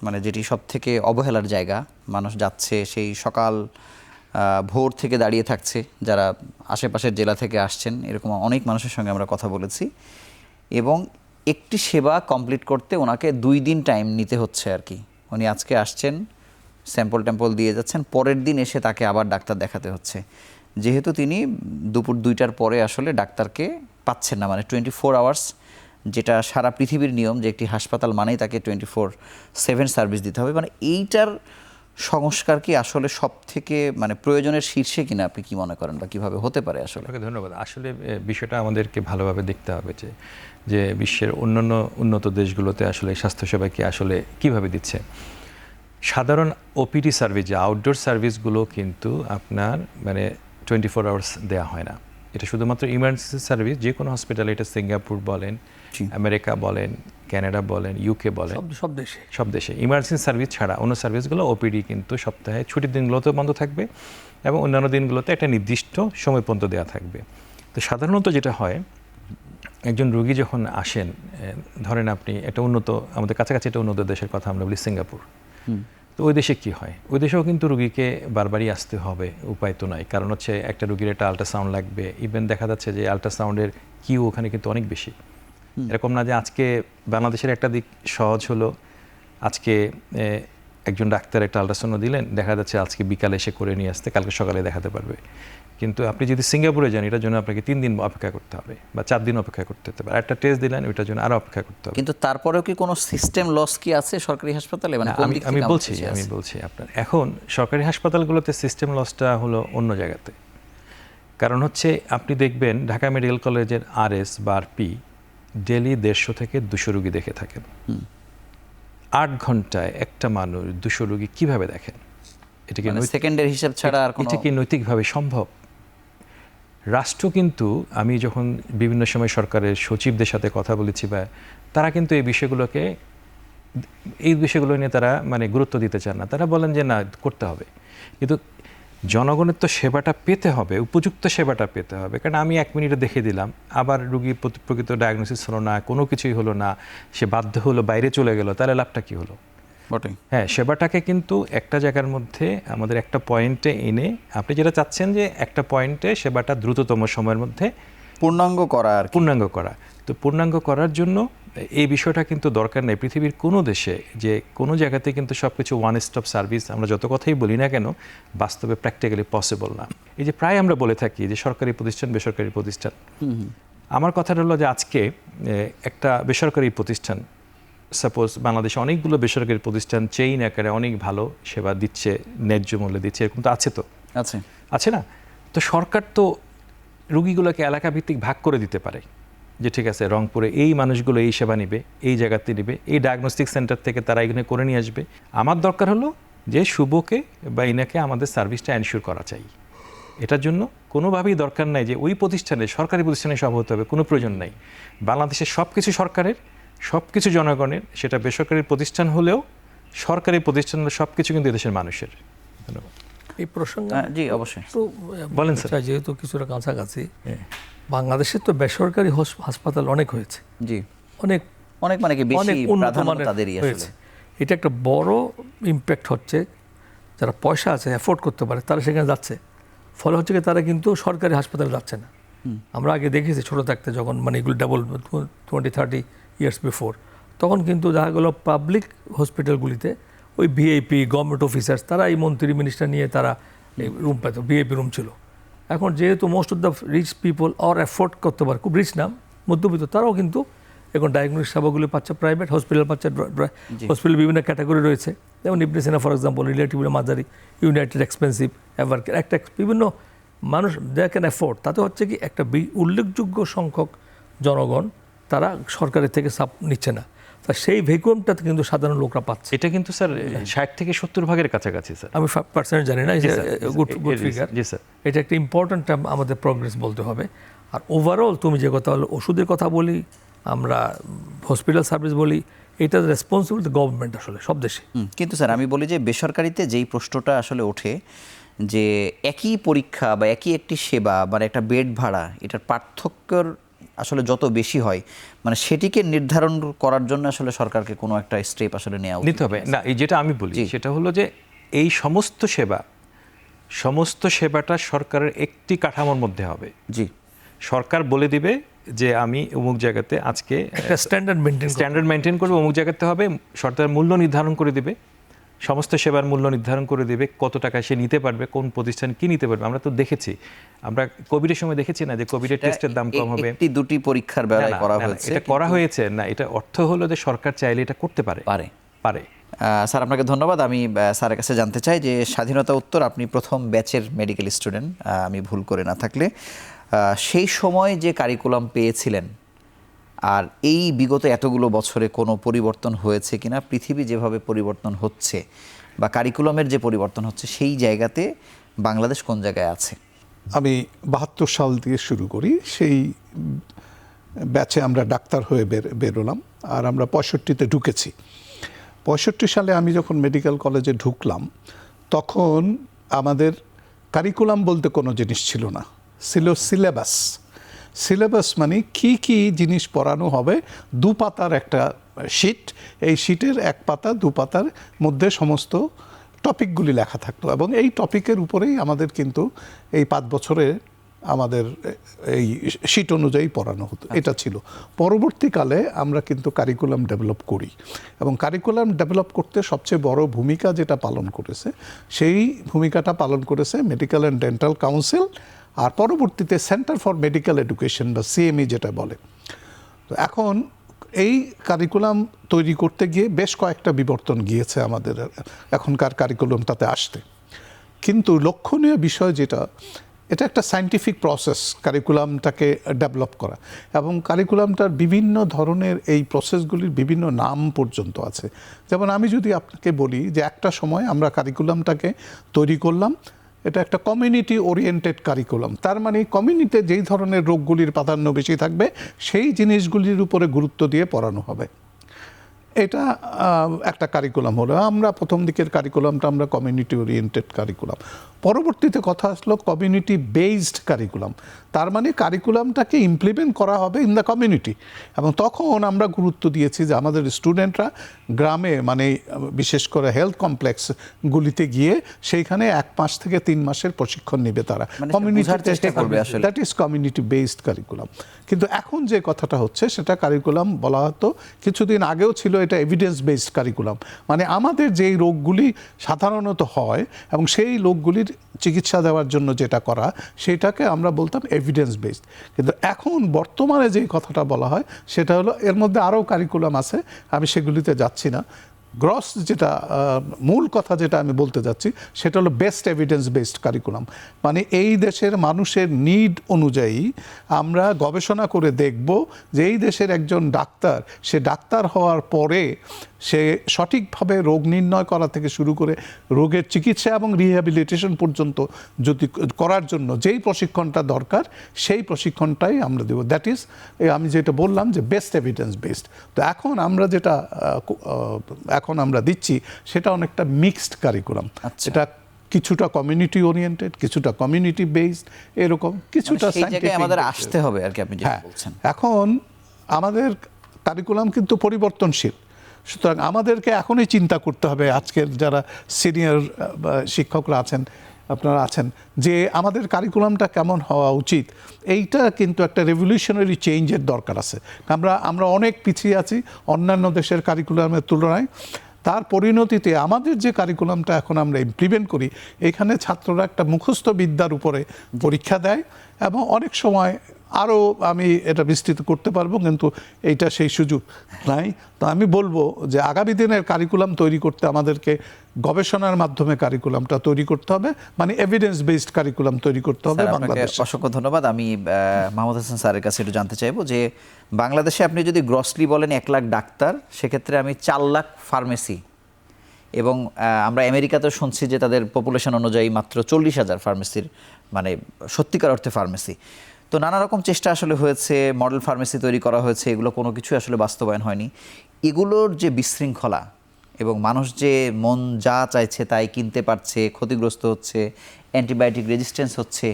মানে যেটি সব থেকে অবহেলার জায়গা, মানুষ যাচ্ছে সেই সকাল ভোর থেকে দাঁড়িয়ে থাকছে, যারা আশেপাশের জেলা থেকে আসছেন, এরকম অনেক মানুষের সঙ্গে আমরা কথা বলেছি, এবং একটি সেবা কমপ্লিট করতে ওনাকে 2 দিন টাইম নিতে হচ্ছে আর কি। উনি আজকে আসছেন, স্যাম্পল ট্যাম্পল দিয়ে যাচ্ছেন, পরের দিন এসে তাকে আবার ডাক্তার দেখাতে হচ্ছে, যেহেতু তিনি দুপুর 2টার পরে আসলে ডাক্তারকে পাচ্ছেন না। মানে 24 আওয়ার্স, যেটা সারা পৃথিবীর নিয়ম যে একটি হাসপাতাল মানেই তাকে 24/7 সার্ভিস দিতে হবে। মানে এইটার সংস্কার কি আসলে সব থেকে মানে প্রয়োজনের শীর্ষে কিনা আপনি কি মনে করেন, বা কিভাবে হতে পারে আসলে? আপনাকে ধন্যবাদ। আসলে বিষয়টা আমাদেরকে ভালোভাবে দেখতে হবে যে বিশ্বের অন্যান্য উন্নত দেশগুলোতে আসলে স্বাস্থ্যসেবা কি আসলে কিভাবে দিচ্ছে। সাধারণ ওপিডি সার্ভিস, যে আউটডোর সার্ভিসগুলো কিন্তু আপনার মানে 24 আওয়ার্স দেওয়া হয় না। এটা শুধুমাত্র ইমার্জেন্সি সার্ভিস, যে কোনো হসপিটালে, এটা সিঙ্গাপুর বলেন, আমেরিকা বলেন, কানাডা বলেন, ইউকে বলেন, সব দেশে ইমার্জেন্সি সার্ভিস ছাড়া অন্য সার্ভিসগুলো ওপিডি কিন্তু সপ্তাহে ছুটির দিনগুলোতেও বন্ধ থাকবে এবং অন্যান্য দিনগুলোতে একটা নির্দিষ্ট সময় পর্যন্ত দেওয়া থাকবে। তো সাধারণত যেটা হয়, একজন রোগী যখন আসেন, ধরেন আপনি একটা উন্নত, আমাদের কাছাকাছি একটা উন্নত দেশের কথা আমরা বলি সিঙ্গাপুর, তো ওই দেশে কি হয়, ওই দেশেও কিন্তু রুগীকে বারবারই আসতে হবে, উপায় তো নাই। কারণ হচ্ছে একটা রুগীর একটা আল্ট্রাসাউন্ড লাগবে, ইভেন দেখা যাচ্ছে যে আল্ট্রাসাউন্ডের কিউ ওখানে কিন্তু অনেক বেশি। এরকম না যে আজকে বাংলাদেশের একটা দিক সহজ হলো, আজকে একজন ডাক্তার একটা আল্ট্রাসাউন্ড দিলেন, দেখা যাচ্ছে আজকে বিকালে এসে করে নিয়ে আসতে, কালকে সকালে দেখাতে পারবে। কিন্তু আপনি যদি সিঙ্গাপুরে যান, এটার জন্য আপনাকে 3 দিন অপেক্ষা করতে হবে বা 4 দিন অপেক্ষা করতে হতে পারে। একটা টেস্ট দিলেন, ওইটার জন্য আরও অপেক্ষা করতে হবে। কিন্তু তারপরেও কি কোনো সিস্টেম লস কি আছে সরকারি হাসপাতালে? মানে আমি বলছি আপনার, এখন সরকারি হাসপাতালগুলোতে সিস্টেম লসটা হলো অন্য জায়গাতে। কারণ হচ্ছে আপনি দেখবেন ঢাকা মেডিকেল কলেজের আরএস বা আরপি ডেলি 150 থেকে 200 রুগী দেখে থাকেন। 8 ঘন্টায় একটা মানুষ 200 রুগী কিভাবে দেখেন? এটা কি সেকেন্ডের হিসাব ছাড়া আর এটা কি নৈতিকভাবে সম্ভব? রাষ্ট্র কিন্তু, আমি যখন বিভিন্ন সময় সরকারের সচিবদের সাথে কথা বলেছি, বা তারা কিন্তু এই বিষয়গুলো নিয়ে তারা মানে গুরুত্ব দিতে চান না। তারা বলেন যে না, করতে হবে। কিন্তু জনগণের তো সেবাটা পেতে হবে, উপযুক্ত সেবাটা পেতে হবে। কারণ আমি 1 মিনিটে দেখে দিলাম, আবার রুগী প্রকৃত ডায়াগনোসিস হলো না, কোনো কিছুই হলো না, সে বাধ্য হলো বাইরে চলে গেল, তাহলে লাভটা কি হলো? বটে। হ্যাঁ, সেবাটাকে কিন্তু একটা জায়গার মধ্যে আমাদের একটা পয়েন্টে এনে, আপনি যেটা চাচ্ছেন যে একটা পয়েন্টে সেবাটা দ্রুততম সময়ের মধ্যে পূর্ণাঙ্গ করা আর কি। পূর্ণাঙ্গ করা। তো পূর্ণাঙ্গ করার জন্য এই বিষয়টা কিন্তু দরকার নেই পৃথিবীর কোনো দেশে, যে কোনো জায়গাতে কিন্তু সব কিছু ওয়ান স্টপ সার্ভিস আমরা যত কথাই বলি না কেন, বাস্তবে প্র্যাকটিক্যালি পসিবল না। এই যে প্রায় আমরা বলে থাকি যে সরকারি প্রতিষ্ঠান, বেসরকারি প্রতিষ্ঠান, আমার কথাটা হলো যে আজকে একটা বেসরকারি প্রতিষ্ঠান, সাপোজ বাংলাদেশে অনেকগুলো বেসরকারি প্রতিষ্ঠান চেইন আকারে অনেক ভালো সেবা দিচ্ছে, ন্যায্য মূল্যে দিচ্ছে, এরকম তো আছে, তো আছে না? তো সরকার তো রুগীগুলোকে এলাকা ভিত্তিক ভাগ করে দিতে পারে, যে ঠিক আছে রংপুরে এই মানুষগুলো এই সেবা নিবে, এই জায়গাতে নিবে, এই ডায়াগনস্টিক সেন্টার থেকে তারা এখানে করে নিয়ে আসবে। আমার দরকার হলো যে শুভকে বা ইনাকে আমাদের সার্ভিসটা এনশিওর করা চাই। এটার জন্য কোনোভাবেই দরকার নাই যে ওই প্রতিষ্ঠানে, সরকারি প্রতিষ্ঠানে সব হতে হবে, কোনো প্রয়োজন নাই। বাংলাদেশের সব কিছু সরকারের, সব কিছু জনগণের, সেটা বেসরকারি প্রতিষ্ঠান হলেও সরকারি প্রতিষ্ঠান হলে সব কিছু কিন্তু দেশের মানুষের। ধন্যবাদ। এই প্রসঙ্গে জি অবশ্যই তো বলেন স্যার। যেহেতু কিছুটা কাছাকাছি, বাংলাদেশে তো বেসরকারি হাসপাতাল অনেক হয়েছে, জি অনেক অনেক মানে কি বেশি অনেক উন্নত প্রাধান্য মানের তাদেরই হয়েছে। আসলে। এটা একটা বড় ইম্প্যাক্ট হচ্ছে, যারা পয়সা আছে, অ্যাফোর্ড করতে পারে, তারা সেখানে যাচ্ছে। ফলে হচ্ছে কি তারা কিন্তু সরকারি হাসপাতালে যাচ্ছে না। আমরা আগে দেখেছি ছোটো থাকতে, যখন মানে এগুলো ডাবল 20-30 ইয়ার্স বিফোর, তখন কিন্তু দেখা গেলো পাবলিক হসপিটালগুলিতে ওই ভিআইপি গভর্নমেন্ট অফিসার্স, তারা এই মন্ত্রী মিনিস্টার নিয়ে তারা রুম পেত, ভিআইপি রুম ছিল। এখন যেহেতু most of the rich people আর অ্যাফোর্ড করতে পারে, খুব রিচ না, মধ্যবিত্ত, তারাও কিন্তু এখন ডায়াগনোস্টিক সেবাগুলি পাচ্ছে, প্রাইভেট হসপিটাল পাচ্ছে। হসপিটাল বিভিন্ন ক্যাটাগরি রয়েছে, যেমন ইবনে সিনা ফর এক্সাম্পল, রিলেটিভলি মাঝারি, ইউনাইটেড এক্সপেন্সিভ, এভার একটা বিভিন্ন মানুষ দে ক্যান অ্যাফোর্ড। তাতে হচ্ছে কি একটা উল্লেখযোগ্য সংখ্যক জনগণ তারা সরকারের থেকে সাপ নিচ্ছে না, তা সেই ভ্যাকুয়ামটাতে কিন্তু সাধারণ লোকরা পাচ্ছে। এটা কিন্তু স্যার 60-70% কাছাকাছি স্যার। আমি 5% জানি না, গুড ফিগার। জি স্যার। এটা একটা ইম্পর্ট্যান্ট আমাদের প্রগ্রেস বলতে হবে। আর ওভারঅল তুমি যে কথা হলো, ওষুধের কথা বলি, আমরা হসপিটাল সার্ভিস বলি, এটা রেসপন্সিবিলিটি গভর্নমেন্ট আসলে সব দেশে। কিন্তু স্যার আমি বলি যে বেসরকারিতে যেই প্রশ্নটা আসলে ওঠে, যে একই পরীক্ষা বা একই একটি সেবা, মানে একটা বেড ভাড়া, এটার পার্থক্যর আসলে যত বেশি হয়, মানে সেটিকে নির্ধারণ করার জন্য আসলে সরকারকে কোনো একটা স্টেপ আসলে নেওয়া নিতে হবে। না, এই যেটা আমি বলি সেটা হলো যে এই সমস্ত সেবাটা সরকারের একটি কাঠামোর মধ্যে হবে। জি, সরকার বলে দিবে যে আমি অমুক জায়গাতে আজকে একটা স্ট্যান্ডার্ড মেনটেন করবে, অমুক জায়গাতে হবে, সরকার মূল্য নির্ধারণ করে দিবে, সমস্ত সেবার মূল্য নির্ধারণ করে দেবে, কত টাকা সে নিতে পারবে, কোন প্রতিষ্ঠান কি নিতে পারবে। আমরা তো দেখেছি, আমরা কোভিডের সময় দেখেছি না যে কোভিডের টেস্টের দাম কম হবে, একটি দুটি পরীক্ষার বেলায় করা হয়েছে। এটা করা হয়েছে না, এটা অর্থ হলো যে সরকার চাইলে এটা করতে পারে। স্যার আপনাকে ধন্যবাদ। আমি স্যারের কাছে জানতে চাই যে স্বাধীনতা উত্তর আপনি প্রথম ব্যাচের মেডিকেল স্টুডেন্ট, আমি ভুল করে না থাকলে, সেই সময় যে কারিকুলাম পেয়েছিলেন আর এই বিগত এতগুলো বছরে কোনো পরিবর্তন হয়েছে কিনা, পৃথিবী যেভাবে পরিবর্তন হচ্ছে বা কারিকুলামের যে পরিবর্তন হচ্ছে, সেই জায়গাতে বাংলাদেশ কোন জায়গায় আছে? আমি 72 সাল দিয়ে শুরু করি, সেই ব্যাচে আমরা ডাক্তার হয়ে বেরোলাম, আর আমরা 65-তে ঢুকেছি। 65 সালে আমি যখন মেডিকেল কলেজে ঢুকলাম, তখন আমাদের কারিকুলাম বলতে কোনো জিনিস ছিল না, ছিল সিলেবাস মানে কি জিনিস পড়ানো হবে, 2 পাতার একটা শিট, এই শিটের 1 পাতা 2 পাতার মধ্যে সমস্ত টপিকগুলি লেখা থাকতো, এবং এই টপিকের উপরেই আমাদের কিন্তু এই 5 বছরে আমাদের এই শিট অনুযায়ী পড়ানো হতো। এটা ছিল। পরবর্তীকালে আমরা কিন্তু কারিকুলাম ডেভেলপ করি, এবং কারিকুলাম ডেভেলপ করতে সবচেয়ে বড় ভূমিকা যেটা পালন করেছে, সেই ভূমিকাটা পালন করেছে মেডিকেল অ্যান্ড ডেন্টাল কাউন্সিল, আর পরবর্তীতে সেন্টার ফর মেডিকেল এডুকেশন বা সিএমই যেটা বলে। তো এখন এই কারিকুলাম তৈরি করতে গিয়ে বেশ কয়েকটা বিবর্তন গিয়েছে আমাদের এখনকার কারিকুলামটাতে আসতে। কিন্তু লক্ষণীয় বিষয় যেটা, এটা একটা সায়েন্টিফিক প্রসেস কারিকুলামটাকে ডেভেলপ করা, এবং কারিকুলামটার বিভিন্ন ধরনের এই প্রসেসগুলির বিভিন্ন নাম পর্যন্ত আছে। যেমন আমি যদি আপনাকে বলি যে একটা সময় আমরা কারিকুলামটাকে তৈরি করলাম, এটা একটা কমিউনিটি ওরিয়েন্টেড কারিকুলাম, তার মানে কমিউনিটিতে যেই ধরনের রোগগুলির প্রাধান্য বেশি থাকবে সেই জিনিসগুলির উপরে গুরুত্ব দিয়ে পড়ানো হবে। এটা একটা কারিকুলাম হলো। আমরা প্রথম দিকের কারিকুলামটা আমরা কমিউনিটি ওরিয়েন্টেড কারিকুলাম, পরবর্তীতে কথা আসলো কমিউনিটি বেসড কারিকুলাম। তার মানে কারিকুলামটাকে ইমপ্লিমেন্ট করা হবে ইন দ্য কমিউনিটি। এবং তখন আমরা গুরুত্ব দিয়েছি যে আমাদের স্টুডেন্টরা গ্রামে, মানে বিশেষ করে হেলথ কমপ্লেক্সগুলিতে গিয়ে সেইখানে 1 মাস থেকে 3 মাসের প্রশিক্ষণ নেবে তারা, মানে বোঝার চেষ্টা করবে আসলে। That is community based curriculum. কিন্তু এখন যে কথাটা হচ্ছে সেটা কারিকুলাম বলা হতো, কিছুদিন আগেও ছিল এটা এভিডেন্স বেসড কারিকুলাম। মানে আমাদের যেই রোগগুলি সাধারণত হয় এবং সেই রোগগুলির চিকিৎসা দেওয়ার জন্য যেটা করা, সেটাকে আমরা বলতাম এভিডেন্স বেসড। কিন্তু এখন বর্তমানে যেই কথাটা বলা হয় সেটা হলো, এর মধ্যে আরও কারিকুলাম আছে, আমি সেগুলিতে যাচ্ছি না। গ্রস যেটা মূল কথা যেটা আমি বলতে যাচ্ছি সেটা হলো বেস্ট এভিডেন্স বেসড কারিকুলাম। মানে এই দেশের মানুষের নিড অনুযায়ী আমরা গবেষণা করে দেখব যে এই দেশের একজন ডাক্তার, সে ডাক্তার হওয়ার পরে সে সঠিকভাবে রোগ নির্ণয় করা থেকে শুরু করে রোগের চিকিৎসা এবং রিহ্যাবিলিটেশন পর্যন্ত যদি করার জন্য যেই প্রশিক্ষণটা দরকার, সেই প্রশিক্ষণটাই আমরা দেবো। দ্যাট ইজ, আমি যেটা বললাম যে বেস্ট এভিডেন্স বেসড। তো এখন আমরা যেটা এখন আমরা দিচ্ছি সেটা অনেকটা মিক্সড কারিকুলাম। এটা কিছুটা কমিউনিটি ওরিয়েন্টেড, কিছুটা কমিউনিটি বেসড, এরকম কিছুটা সেই জায়গায় আমাদের আসতে হবে আর কি, আপনি যেটা বলছেন। এখন আমাদের কারিকুলাম কিন্তু পরিবর্তনশীল, সুতরাং আমাদেরকে এখনই চিন্তা করতে হবে, আজকের যারা সিনিয়র শিক্ষকরা আছেন, আপনারা আছেন, যে আমাদের কারিকুলামটা কেমন হওয়া উচিত। এইটা কিন্তু একটা রেভলিউশনারি চেঞ্জের দরকার আছে। আমরা অনেক পিছিয়ে আছি অন্যান্য দেশের কারিকুলামের তুলনায়। তার পরিণতিতে আমাদের যে কারিকুলামটা এখন আমরা ইমপ্লিমেন্ট করি, এখানে ছাত্ররা একটা মুখস্থ বিদ্যার উপরে পরীক্ষা দেয় এবং অনেক সময় আরও আমি এটা বিস্তৃত করতে পারবো, কিন্তু এইটা সেই সুযোগ নাই। তো আমি বলবো যে আগামী দিনের কারিকুলাম তৈরি করতে আমাদেরকে গবেষণার মাধ্যমে কারিকুলামটা তৈরি করতে হবে, মানে এভিডেন্স বেসড কারিকুলাম তৈরি করতে হবে বাংলাদেশে। অসংখ্য ধন্যবাদ। আমি মাহমুদ হাসান স্যারের কাছে একটু জানতে চাইবো যে বাংলাদেশে আপনি যদি গ্রসলি বলেন 1 লাখ ডাক্তার, সেক্ষেত্রে আমি 4 লাখ ফার্মেসি, এবং আমরা আমেরিকাতেও শুনছি যে তাদের পপুলেশন অনুযায়ী মাত্র 40,000 ফার্মেসির, মানে সত্যিকার অর্থে ফার্মেসি। তো নানা রকম চেষ্টা আসলে হয়েছে, মডেল ফার্মেসি তৈরি করা হয়েছে, এগুলো কোনো কিছু আসলে বাস্তবায়ন হয়নি। এগুলোর যে বিশৃঙ্খলা এবং মানুষ যে মন যা চাইছে তাই কিনতে পারছে, ক্ষতিগ্রস্ত হচ্ছে, অ্যান্টিবায়োটিক রেজিস্ট্যান্স হচ্ছে,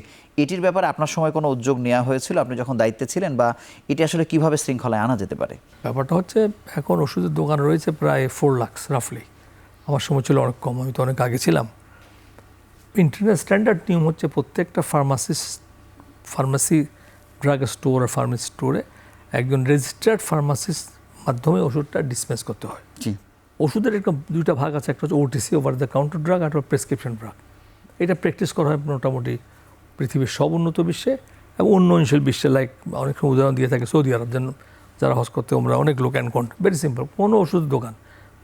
এটির ব্যাপারে আপনার সময় কোনো উদ্যোগ নেওয়া হয়েছিল আপনি যখন দায়িত্বে ছিলেন, বা এটি আসলে কিভাবে শৃঙ্খলায় আনা যেতে পারে? ব্যাপারটা হচ্ছে, এখন ওষুধের দোকান রয়েছে প্রায় 4 লাখ রাফলি। আমার সময় ছিল অনেক কম, আমি তো অনেক আগে ছিলাম। ইন্টারন্যাশনাল স্ট্যান্ডার্ড নিয়ম হচ্ছে প্রত্যেকটা ফার্মাসি ড্রাগ স্টোর আর ফার্মেসি স্টোরে একজন রেজিস্টার্ড ফার্মাসিস্ট মাধ্যমে ওষুধটা ডিসপেন্স করতে হয়। ওষুধের একটা 2টা ভাগ আছে, একটা হচ্ছে OTC, over the counter drug, আর একটা প্রেসক্রিপশন ড্রাগ। এটা প্র্যাকটিস করা হয় মোটামুটি পৃথিবীর সব উন্নত বিশ্বে এবং উন্নয়নশীল বিশ্বে। লাইক অনেক সময় উদাহরণ দিয়ে থাকে সৌদি আরব, যেন যারা হজ করতে আমরা অনেক লোক অ্যানকাউন্ট, ভেরি সিম্পল, কোনো ওষুধের দোকান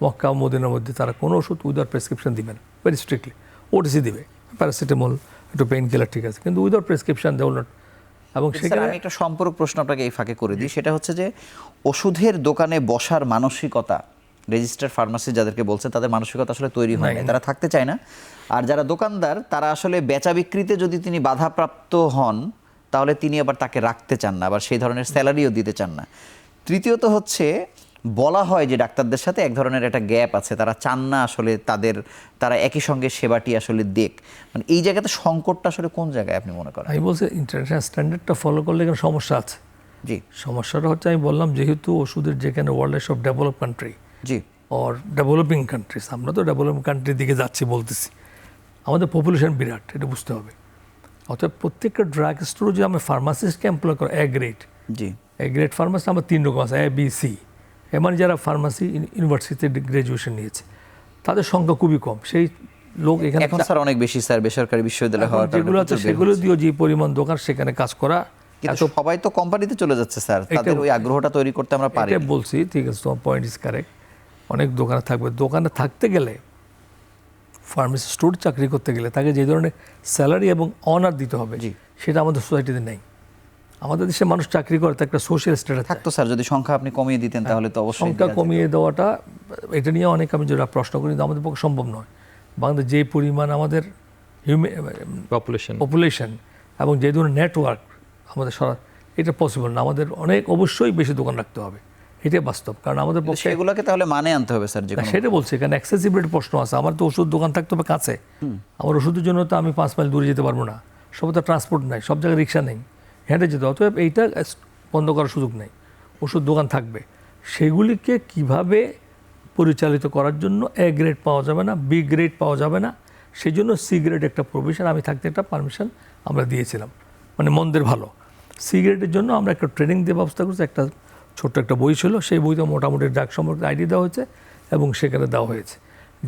মক্কা মদিনার মধ্যে তারা কোনো ওষুধ উইদাউট প্রেসক্রিপশন দিবেন, ভেরি স্ট্রিক্টলি। ওটিসি দিবে, প্যারাসিটামল, একটু পেইন কিলার, ঠিক আছে, কিন্তু উইদাউট প্রেসক্রিপশন দেওয়া নট। এবং সেখানে আমি একটা সম্পূরক প্রশ্ন আপনাকে এই ফাঁকে করে দিই, সেটা হচ্ছে যে ওষুধের দোকানে বসার মানসিকতা, রেজিস্টার্ড ফার্মাসি যাদেরকে বলছেন, তাদের মানসিকতা আসলে তৈরি হয় না, তারা থাকতে চায় না। আর যারা দোকানদার, তারা আসলে বেচা বিক্রিতে যদি তিনি বাধাপ্রাপ্ত হন, তাহলে তিনি আবার তাকে রাখতে চান না, আবার সেই ধরনের স্যালারিও দিতে চান না। তৃতীয়ত হচ্ছে, বলা হয় যে ডাক্তারদের সাথে এক ধরনের একটা গ্যাপ আছে, তারা চান না আসলে তারা একই সঙ্গে সেবাটি আসলে দেখ। মানে এই জায়গাতে সংকটটা আসলে কোন জায়গায় আপনি মনে করেন? আমি বলছি ইন্টারন্যাশনাল স্ট্যান্ডার্ডটা ফলো করলে এখানে সমস্যা আছে। জি, সমস্যাটা হচ্ছে, আমি বললাম যেহেতু ওষুধের যেখানে ওয়ার্ল্ডের সব develop country, G, or developing countries, আমরা তো ডেভেলপিং কান্ট্রির দিকে যাচ্ছি বলতেছি, আমাদের পপুলেশন বিরাট, এটা বুঝতে হবে। অর্থাৎ প্রত্যেকটা ড্রাগ স্টোরে যে আমরা ফার্মাসিস্টকে এমপ্লয় করা, এ গ্রেড ফার্মাসি আমার 3 রকম আছে, এ বি সি। এ মানে যারা ফার্মাসি ইউনিভার্সিটিতে গ্র্যাজুয়েশন নিয়েছে, তাদের সংখ্যা খুবই কম। সেই লোক এখানে এখন স্যার অনেক বেশি, স্যার বেসরকারি বিশ্ববিদ্যালয় হওয়ার কারণে যেগুলো আছে সেগুলো দিয়েও যে পরিমাণ দোকান সেখানে কাজ করা, কিন্তু সবাই তো কোম্পানিতে চলে যাচ্ছে স্যার, তাদের ওই আগ্রহটা তৈরি করতে আমরা পারি। এটা বলছি, ঠিক আছে, তোমার পয়েন্ট ইজ কারেক্ট। অনেক দোকানে থাকবে, দোকানে থাকতে গেলে, ফার্মেসি স্টোর চাকরি করতে গেলে তাকে যে ধরনের স্যালারি এবং অনার দিতে হবে, সেটা আমাদের সোসাইটিতে নেই। আমাদের দেশে মানুষ চাকরি করে, তো একটা সোশ্যাল স্ট্যাটাস থাকতো স্যার। যদি সংখ্যা আপনি কমিয়ে দিতেন তাহলে তো অবশ্যই। সংখ্যা কমিয়ে দেওয়াটা, এটা নিয়ে অনেক আমি যেটা প্রশ্ন করি, কিন্তু আমাদের পক্ষে সম্ভব নয়। বাংলাদেশ যে পরিমাণ আমাদের পপুলেশন এবং যে ধরনের নেটওয়ার্ক আমাদের এটা পসিবল না। আমাদের অবশ্যই বেশি দোকান রাখতে হবে, এটাই বাস্তব, কারণ আমাদের পক্ষে সেগুলোকে তাহলে মানে আনতে হবে স্যার, যে না, সেটা বলছি, এখানে অ্যাক্সেসিবিলিটির প্রশ্ন আছে। আমার তো ওষুধ দোকান থাকতে হবে কাছে, আমার ওষুধের জন্য তো আমি 5 মাইল দূরে যেতে পারবো না, সব তো ট্রান্সপোর্ট নাই, সব জায়গায় রিক্সা নেই, হেঁটে যেতে হবে। অতএব এইটা বন্ধ করার সুযোগ নেই, ওষুধ দোকান থাকবে। সেগুলিকে কিভাবে পরিচালিত করার জন্য এ গ্রেড পাওয়া যাবে না, বি গ্রেড পাওয়া যাবে না, সেই জন্য সি গ্রেড একটা প্রভিশন আমি থাকতে একটা পারমিশন আমরা দিয়েছিলাম, মানে মন্দের ভালো। সি গ্রেডের জন্য আমরা একটা ট্রেনিং দিয়ে ব্যবস্থা করছি, একটা ছোট্ট একটা বই ছিল, সেই বইতে মোটামুটি ড্রাগ সম্পর্কে আইডিয়া দেওয়া হয়েছে এবং সেখানে দেওয়া হয়েছে।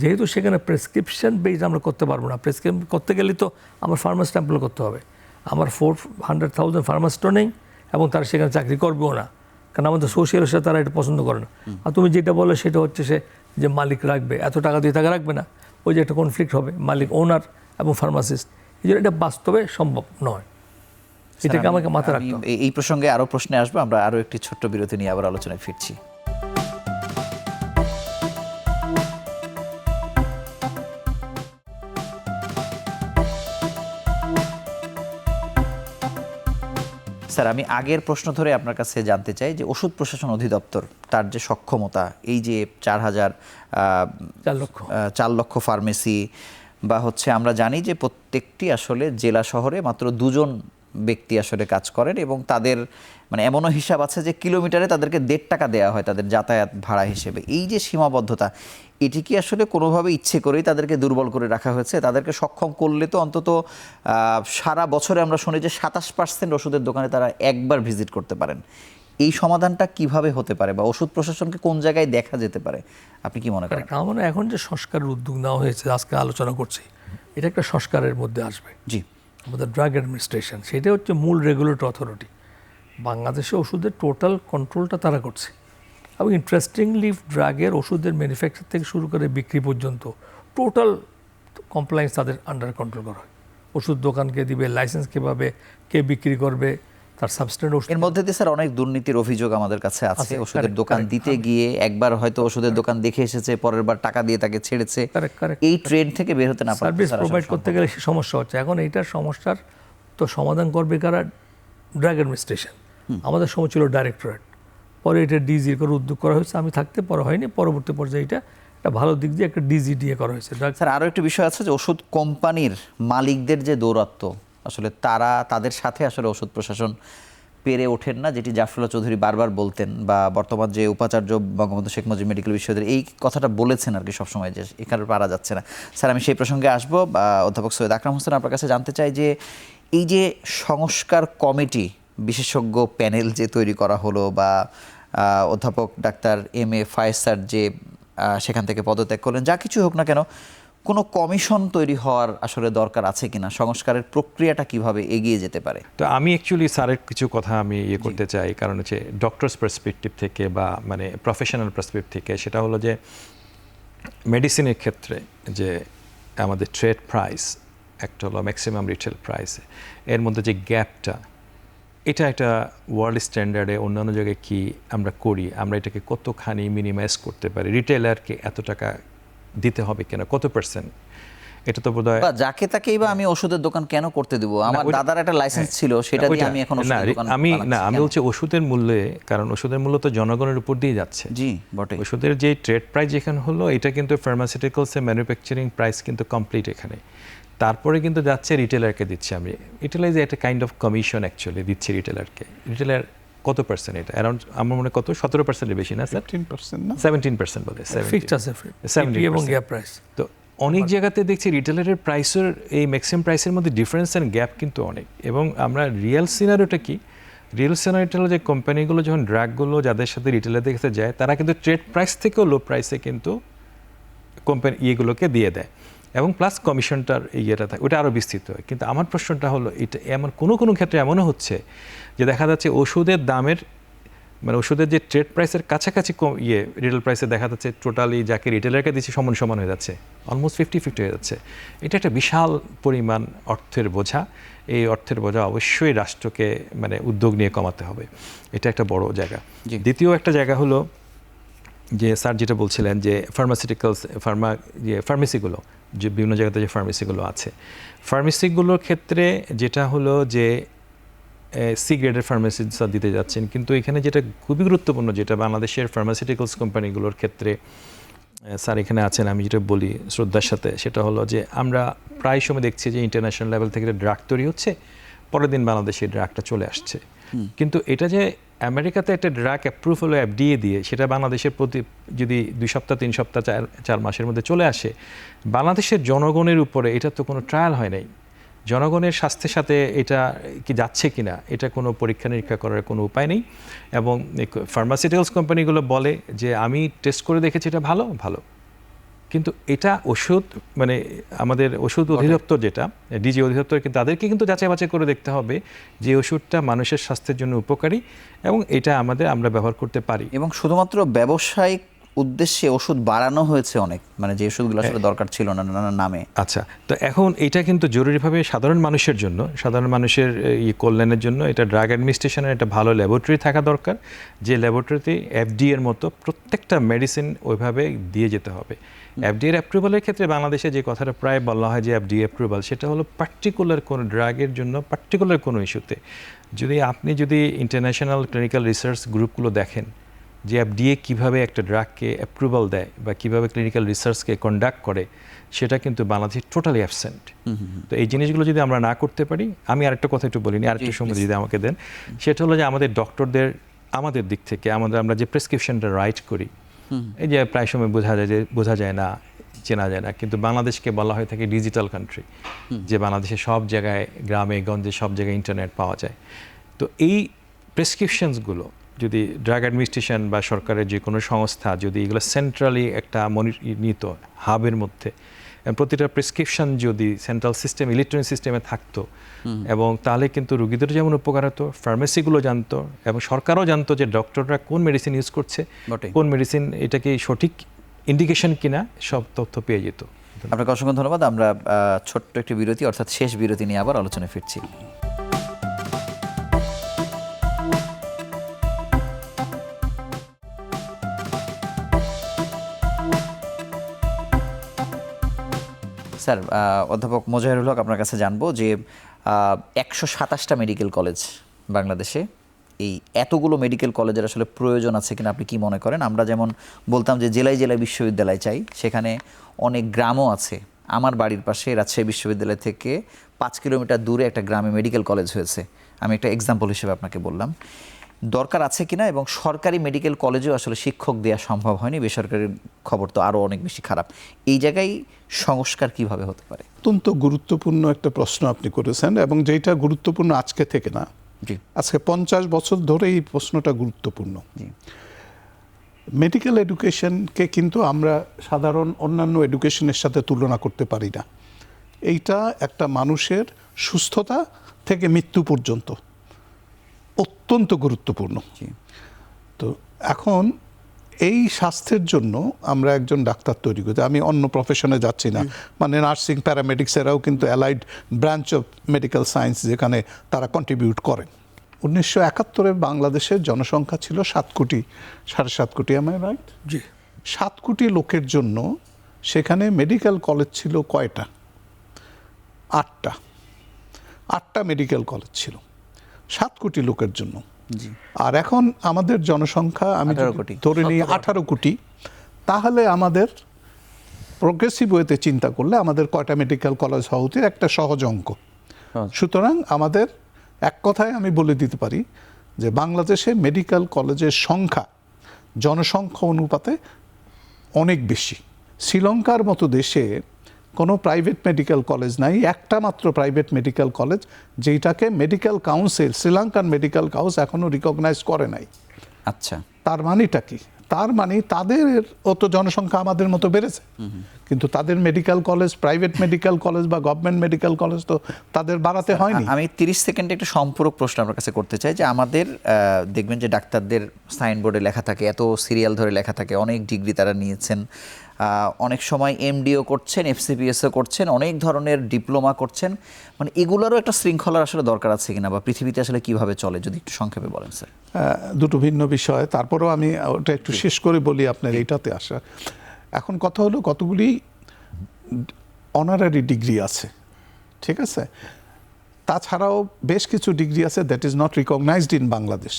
যেহেতু সেখানে প্রেসক্রিপশন বেসড আমরা করতে পারবো না, প্রেসক্রিপশন করতে গেলে তো আমার ফার্মাসিস্ট অ্যাম্পল করতে হবে, আমার 400,000 ফার্মাসিস্টও নেই এবং তারা সেখানে চাকরি করবেও না, কারণ আমাদের সোশিয়াল সাথে তারা এটা পছন্দ করে না। আর তুমি যেটা বলো সেটা হচ্ছে সে যে মালিক রাখবে, এত টাকা দিয়ে টাকা রাখবে না, ওই যে একটা কনফ্লিক্ট হবে মালিক, ওনার এবং ফার্মাসিস্ট, এই জন্য এটা বাস্তবে সম্ভব নয়। এটাকে আমাকে মাথায় রাখতে হবে। এই প্রসঙ্গে আরো প্রশ্নে আসবো, আমরা আরো একটি ছোট্ট বিরতি নিয়ে আবার আলোচনায় ফিরছি। স্যার, আমি আগের প্রশ্ন ধরে আপনার কাছে জানতে চাই যে ওষুধ প্রশাসন অধিদপ্তর তার যে সক্ষমতা, এই যে 4 লক্ষ ফার্মেসি বা হচ্ছে, আমরা জানি যে প্রত্যেকটি আসলে জেলা শহরে মাত্র 2 জন ব্যক্তি আসলে কাজ করেন এবং তাদের মানে এমনও হিসাব আছে যে কিলোমিটারে তাদেরকে 1.5 টাকা দেওয়া হয় তাদের যাতায়াত ভাড়া হিসেবে। এই যে সীমাবদ্ধতা, এটি কি আসলে কোনোভাবে ইচ্ছে করেই তাদেরকে দুর্বল করে রাখা হয়েছে? তাদেরকে সক্ষম করলে তো অন্তত সারা বছরে আমরা শুনি যে 27% ওষুধের দোকানে তারা একবার ভিজিট করতে পারেন। এই সমাধানটা কিভাবে হতে পারে বা ওষুধ প্রশাসনকে কোন জায়গায় দেখা যেতে পারে, আপনি কি মনে করেন? আমার মনে হয় এখন যে সংস্কারের উদ্যোগ নেওয়া হয়েছে, আজকে আলোচনা করছি, এটা একটা সংস্কারের মধ্যে আসবে। জি, আমাদের ড্রাগ অ্যাডমিনিস্ট্রেশন, সেটা হচ্ছে মূল রেগুলেটরি অথরিটি। বাংলাদেশে ওষুধের টোটাল কন্ট্রোলটা তারা করছে এবং ইন্টারেস্টিংলি ড্রাগের ওষুধের ম্যানুফ্যাকচার থেকে শুরু করে বিক্রি পর্যন্ত টোটাল কমপ্লায়েন্স তাদের আন্ডার কন্ট্রোল করা হয়। ওষুধ দোকানকে দিবে, লাইসেন্স কীভাবে, কে বিক্রি করবে, তার সাবস্টেন্ট ওষুধ। এর মধ্যে দিয়ে স্যার অনেক দুর্নীতির অভিযোগ আমাদের কাছে আছে। ওষুধের দোকান দিতে গিয়ে একবার হয়তো ওষুধের দোকান দেখে এসেছে, পরের বার টাকা দিয়ে তাকে ছেড়েছে। এই ট্রেন্ড থেকে বের হতে না পারলে সার্ভিস প্রোভাইড করতে গেলে সে সমস্যা হচ্ছে। এখন এইটার সমস্যার তো সমাধান করবে কারা? Drug administration. আমাদের সময় ছিল ডাইরেক্টরেট, পরে এটা ডিজি করে উদ্যোগ করা হয়েছে, আমি থাকতে পরে হয়নি, পরবর্তী পর্যায়ে এটা একটা ভালো দিক দিয়ে একটা ডিজি দিয়ে করা হয়েছে। স্যার, আরও একটি বিষয় আছে যে ওষুধ কোম্পানির মালিকদের যে দৌরাত্ম্য, আসলে তাদের সাথে আসলে ওষুধ প্রশাসন পেরে ওঠেন না, যেটি জাফরুল্লাহ চৌধুরী বারবার বলতেন, বা বর্তমান যে উপাচার্য বঙ্গবন্ধু শেখ মুজিব মেডিকেল বিশ্ববিদ্যালয় এই কথাটা বলেছেন আর কি সবসময়, যে এখানে পারা যাচ্ছে না। স্যার, আমি সেই প্রসঙ্গে আসবো। অধ্যাপক সৈয়দ আকরাম হোসেন, আপনার কাছে জানতে চাই যে এই যে সংস্কার কমিটি, বিশেষজ্ঞ প্যানেল যে তৈরি করা হলো, বা অধ্যাপক ডাক্তার এম.এ. ফায়েজ স্যার যে সেখান থেকে পদত্যাগ করলেন, যা কিছু হোক না কেন, কোনো কমিশন তৈরি হওয়ার আসলে দরকার আছে কিনা? সংস্কারের প্রক্রিয়াটা কিভাবে এগিয়ে যেতে পারে? তো আমি অ্যাকচুয়ালি স্যারের কিছু কথা আমি করতে চাই, কারণ হচ্ছে ডক্টরস পার্সপেক্টিভ থেকে বা মানে প্রফেশনাল পার্সপেক্টিভ থেকে, সেটা হলো যে মেডিসিনের ক্ষেত্রে যে আমাদের ট্রেড প্রাইস, একটা হলো ম্যাক্সিমাম রিটেল প্রাইস, এর মধ্যে যে গ্যাপটা, এটা একটা ওয়ার্ল্ড স্ট্যান্ডার্ডে অন্যান্য জায়গায় কি আমরা করি, আমরা এটাকে কতখানি মিনিমাইজ করতে পারি, রিটেলারকে এত টাকা দিতে হবে কেন, কত পার্সেন্ট, এটা তো বোধহয় যাকে তাকেই বা আমি ওষুধের দোকান কেন করতে দেবো? আমার দাদার একটা লাইসেন্স ছিল, সেটা দিয়ে আমি এখন আমি বলছি ওষুধের মূল্যে, কারণ ওষুধের মূল্য তো জনগণের উপর দিয়ে যাচ্ছে। জি বটে। ওষুধের যে ট্রেড প্রাইস যেখানে হলো, এটা কিন্তু ফার্মাসিউটিক্যালসের ম্যানুফ্যাকচারিং প্রাইস কিন্তু কমপ্লিট এখানে, তারপরে কিন্তু যাচ্ছে রিটেলারকে দিচ্ছে। আমি রিটেলার যে একটা কাইন্ড অফ কমিশন অ্যাকচুয়ালি দিচ্ছে রিটেলারকে। রিটেলার কত পার্সেন্ট? এটা অ্যারাউন্ড আমার মনে কত 17%-এর বেশি না স্যার? 15% না, 17% বলে, ফিক্সড আছে এবং গ্যাপ প্রাইস। তো অনেক জায়গাতে দেখছি রিটেলারের প্রাইসের এই ম্যাক্সিমাম প্রাইসের মধ্যে ডিফারেন্স অ্যান্ড গ্যাপ কিন্তু অনেক। এবং আমরা রিয়েল সিনারিওটা কি, রিয়েল সিনারিওটা হলো যে কোম্পানিগুলো যখন ড্রাগগুলো যাদের সাথে রিটেলারদের কাছে যায়, তারা কিন্তু ট্রেড প্রাইস থেকেও লো প্রাইসে কিন্তু কোম্পানি ইয়েগুলোকে দিয়ে দেয়, এবং প্লাস কমিশনটার ইয়েটা থাকে, ওটা আরও বিস্তৃত হয়। কিন্তু আমার প্রশ্নটা হলো, এটা এমন কোনো ক্ষেত্রে এমনও হচ্ছে যে দেখা যাচ্ছে ওষুধের দামের মানে ওষুধের যে ট্রেড প্রাইসের কাছাকাছি রিটেল প্রাইসে দেখা যাচ্ছে টোটালি যাকে রিটেলারকে দিচ্ছে সমান হয়ে যাচ্ছে, অলমোস্ট 50-50 হয়ে যাচ্ছে। এটা একটা বিশাল পরিমাণ অর্থের বোঝা। এই অর্থের বোঝা অবশ্যই রাষ্ট্রকে মানে উদ্যোগ নিয়ে কমাতে হবে, এটা একটা বড় জায়গা। দ্বিতীয় একটা জায়গা হলো যে স্যার যেটা বলছিলেন যে ফার্মেসিগুলো, যে বিভিন্ন জায়গাতে যে ফার্মেসিগুলো আছে, ফার্মেসিগুলোর ক্ষেত্রে যেটা হলো যে সি গ্রেডের ফার্মাসিস্ট দিতে যাচ্ছেন, কিন্তু এখানে যেটা খুবই গুরুত্বপূর্ণ, যেটা বাংলাদেশের ফার্মাসিউটিক্যালস কোম্পানিগুলোর ক্ষেত্রে স্যার এখানে আছেন, আমি যেটা বলি শ্রদ্ধার সাথে, সেটা হলো যে আমরা প্রায় সময় দেখছি যে ইন্টারন্যাশনাল লেভেল থেকে ড্রাগ তৈরি হচ্ছে, পরের দিন বাংলাদেশে ড্রাগটা চলে আসছে। কিন্তু এটা যে আমেরিকাতে একটা ড্রাগ অ্যাপ্রুভ হলো এফডিএ দিয়ে, সেটা বাংলাদেশের প্রতি যদি 2 সপ্তাহ 3 সপ্তাহ 4 মাসের মধ্যে চলে আসে, বাংলাদেশের জনগণের উপরে এটা তো কোনো ট্রায়াল হয় নাই। জনগণের স্বাস্থ্যের সাথে এটা কি যাচ্ছে কিনা, এটা কোনো পরীক্ষা নিরীক্ষা করার কোনো উপায় নেই। এবং ফার্মাসিউটিক্যালস কোম্পানিগুলো বলে যে আমি টেস্ট করে দেখেছি এটা ভালো ভালো, কিন্তু এটা ওষুধ মানে আমাদের ওষুধ অধিদপ্তর যেটা ডিজি অধিদপ্তর, কিন্তু তাদেরকে কিন্তু যাচাই বাছাই করে দেখতে হবে যে ওষুধটা মানুষের স্বাস্থ্যের জন্য উপকারী এবং এটা আমরা ব্যবহার করতে পারি। এবং শুধুমাত্র ব্যবসায়িক উদ্দেশ্যে ওষুধ বাড়ানো হয়েছে অনেক, মানে যে ওষুধগুলো আসলে দরকার ছিল না নানা নামে। আচ্ছা, তো এখন এটা কিন্তু জরুরিভাবে সাধারণ মানুষের জন্য, সাধারণ মানুষের কল্যাণের জন্য এটা ড্রাগ অ্যাডমিনিস্ট্রেশনের একটা ভালো ল্যাবরেটরি থাকা দরকার, যে ল্যাবরেটরিতে এফডিএ এর মতো প্রত্যেকটা মেডিসিন ওইভাবে দিয়ে যেতে হবে। এফডিএ অ্যাপ্রুভালের ক্ষেত্রে বাংলাদেশে যে কথাটা প্রায় বলা হয় যে এফডিএ অ্যাপ্রুভাল, সেটা হলো পার্টিকুলার কোনো ড্রাগের জন্য পার্টিকুলার কোনো ইস্যুতে। আপনি যদি ইন্টারন্যাশনাল ক্লিনিক্যাল রিসার্চ গ্রুপগুলো দেখেন যে এফডিএ কীভাবে একটা ড্রাগকে অ্যাপ্রুভাল দেয় বা কীভাবে ক্লিনিক্যাল রিসার্চকে কন্ডাক্ট করে, সেটা কিন্তু বাংলাদেশে টোটালি অ্যাবসেন্ট। তো এই জিনিসগুলো যদি আমরা না করতে পারি, আমি আরেকটা কথা একটু বলিনি, আরেকটু সময় যদি আমাকে দেন, সেটা হলো যে আমাদের ডক্টরদের আমাদের দিক থেকে আমরা যে প্রেসক্রিপশনটা রাইট করি, এই যে প্রায় সময় বোঝা যায় না, চেনা যায় না, কিন্তু বাংলাদেশকে বলা হয়ে থাকে ডিজিটাল কান্ট্রি, যে বাংলাদেশে সব জায়গায় গ্রামে গঞ্জে সব জায়গায় ইন্টারনেট পাওয়া যায়। তো এই প্রেসক্রিপশনসগুলো যদি ড্রাগ অ্যাডমিনিস্ট্রেশন বা সরকারের যে কোনো সংস্থা যদি এগুলো সেন্ট্রালি একটা মনিটরিত হাবের মধ্যে, প্রতিটা প্রেসক্রিপশন যদি সেন্ট্রাল সিস্টেম ইলেকট্রনিক সিস্টেমে থাকতো, এবং তাহলে কিন্তু রোগীদের যেমন উপকার হতো, ফার্মেসিগুলো জানতো এবং সরকারও জানতো যে ডক্টররা কোন মেডিসিন ইউজ করছে, কোন মেডিসিন এটা কি সঠিক ইন্ডিকেশন কিনা, সব তথ্য পেয়ে যেত। আপনাকে অসংখ্য ধন্যবাদ। আমরা ছোট্ট একটি বিরতি, অর্থাৎ শেষ বিরতি নিয়ে আবার আলোচনায় ফিরছি। স্যার, অধ্যাপক মোজাহিরুল হক, আপনার কাছে জানবো যে 127টা মেডিকেল কলেজ বাংলাদেশে, এই এতগুলো মেডিকেল কলেজের আসলে প্রয়োজন আছে কিনা আপনি কি মনে করেন? আমরা যেমন বলতাম যে জেলায় জেলায় বিশ্ববিদ্যালয় চাই, সেখানে অনেক গ্রামও আছে। আমার বাড়ির পাশে রাজশাহী বিশ্ববিদ্যালয় থেকে 5 কিলোমিটার দূরে একটা গ্রামে মেডিকেল কলেজ হয়েছে। আমি একটা এক্সাম্পল হিসেবে আপনাকে বললাম। দরকার আছে কিনা, এবং সরকারি মেডিকেল কলেজেও আসলে শিক্ষক দেওয়া সম্ভব হয়নি, বেসরকারি খবর তো আরও অনেক বেশি খারাপ। এই জায়গায় সংস্কার কিভাবে হতে পারে? অত্যন্ত গুরুত্বপূর্ণ একটা প্রশ্ন আপনি করেছেন, এবং যেটা গুরুত্বপূর্ণ আজকে থেকে না, আজকে 50 বছর ধরে এই প্রশ্নটা গুরুত্বপূর্ণ। মেডিকেল এডুকেশনকে কিন্তু আমরা সাধারণ অন্যান্য এডুকেশনের সাথে তুলনা করতে পারি না। এইটা একটা মানুষের সুস্থতা থেকে মৃত্যু পর্যন্ত অত্যন্ত গুরুত্বপূর্ণ। তো এখন এই স্বাস্থ্যের জন্য আমরা একজন ডাক্তার তৈরি করতে, আমি অন্য প্রফেশনে যাচ্ছি না, মানে নার্সিং, প্যারামেডিক্স এরাও কিন্তু allied branch of medical science, যেখানে তারা কন্ট্রিবিউট করেন। 1971 বাংলাদেশের জনসংখ্যা ছিল 7 কোটি, 7.5 কোটি, am I right? জি। 7 কোটি লোকের জন্য সেখানে মেডিকেল কলেজ ছিল কয়টা? 8টা মেডিকেল কলেজ ছিল 7 কোটি লোকের জন্য। আর এখন আমাদের জনসংখ্যা আমি ধরে নিই 18 কোটি, তাহলে আমাদের প্রোগ্রেসিভ ওয়েতে চিন্তা করলে আমাদের কয়টা মেডিকেল কলেজ হওয়া উচিত, একটা সহজ অঙ্ক। সুতরাং আমাদের এক কথায় আমি বলে দিতে পারি যে বাংলাদেশে মেডিকেল কলেজের সংখ্যা জনসংখ্যা অনুপাতে অনেক বেশি। শ্রীলঙ্কার মতো দেশে কোনো প্রাইভেট মেডিকেল কলেজ নাই, একটা মাত্র প্রাইভেট মেডিকেল কলেজ, যেটাকে medical council, Sri Lankan medical council এখনো রিকগনাইজ করে নাই। আচ্ছা, তার মানেটা কি? তার মানে তাদের অত জনসংখ্যা আমাদের মতো বেড়েছে, কিন্তু তাদের medical college, private medical college বা গভর্নমেন্ট মেডিকেল কলেজ তো তাদের বাড়াতে হয়নি। আমি 30 সেকেন্ডে একটা সম্পূরক প্রশ্ন আপনার কাছে করতে চাই, যে আমাদের দেখবেন যে ডাক্তারদের সাইনবোর্ডে লেখা থাকে, এত সিরিয়াল ধরে লেখা থাকে, অনেক ডিগ্রি তারা নিয়েছেন, অনেক সময় এমডিও করছেন, এফসিপিএসও করছেন, অনেক ধরনের ডিপ্লোমা করছেন, মানে এগুলোরও একটা শৃঙ্খলার আসলে দরকার আছে কিনা, বা পৃথিবীতে আসলে কিভাবে চলে, যদি একটু সংক্ষেপে বলেন স্যার। দুটো ভিন্ন বিষয়, তারপরেও আমি ওটা একটু শেষ করে বলি আপনার এইটাতে আসা। এখন কথা হলো কতগুলি অনারারি ডিগ্রি আছে, ঠিক আছে, তাছাড়াও বেশ কিছু ডিগ্রি আছে that is not recognized in Bangladesh.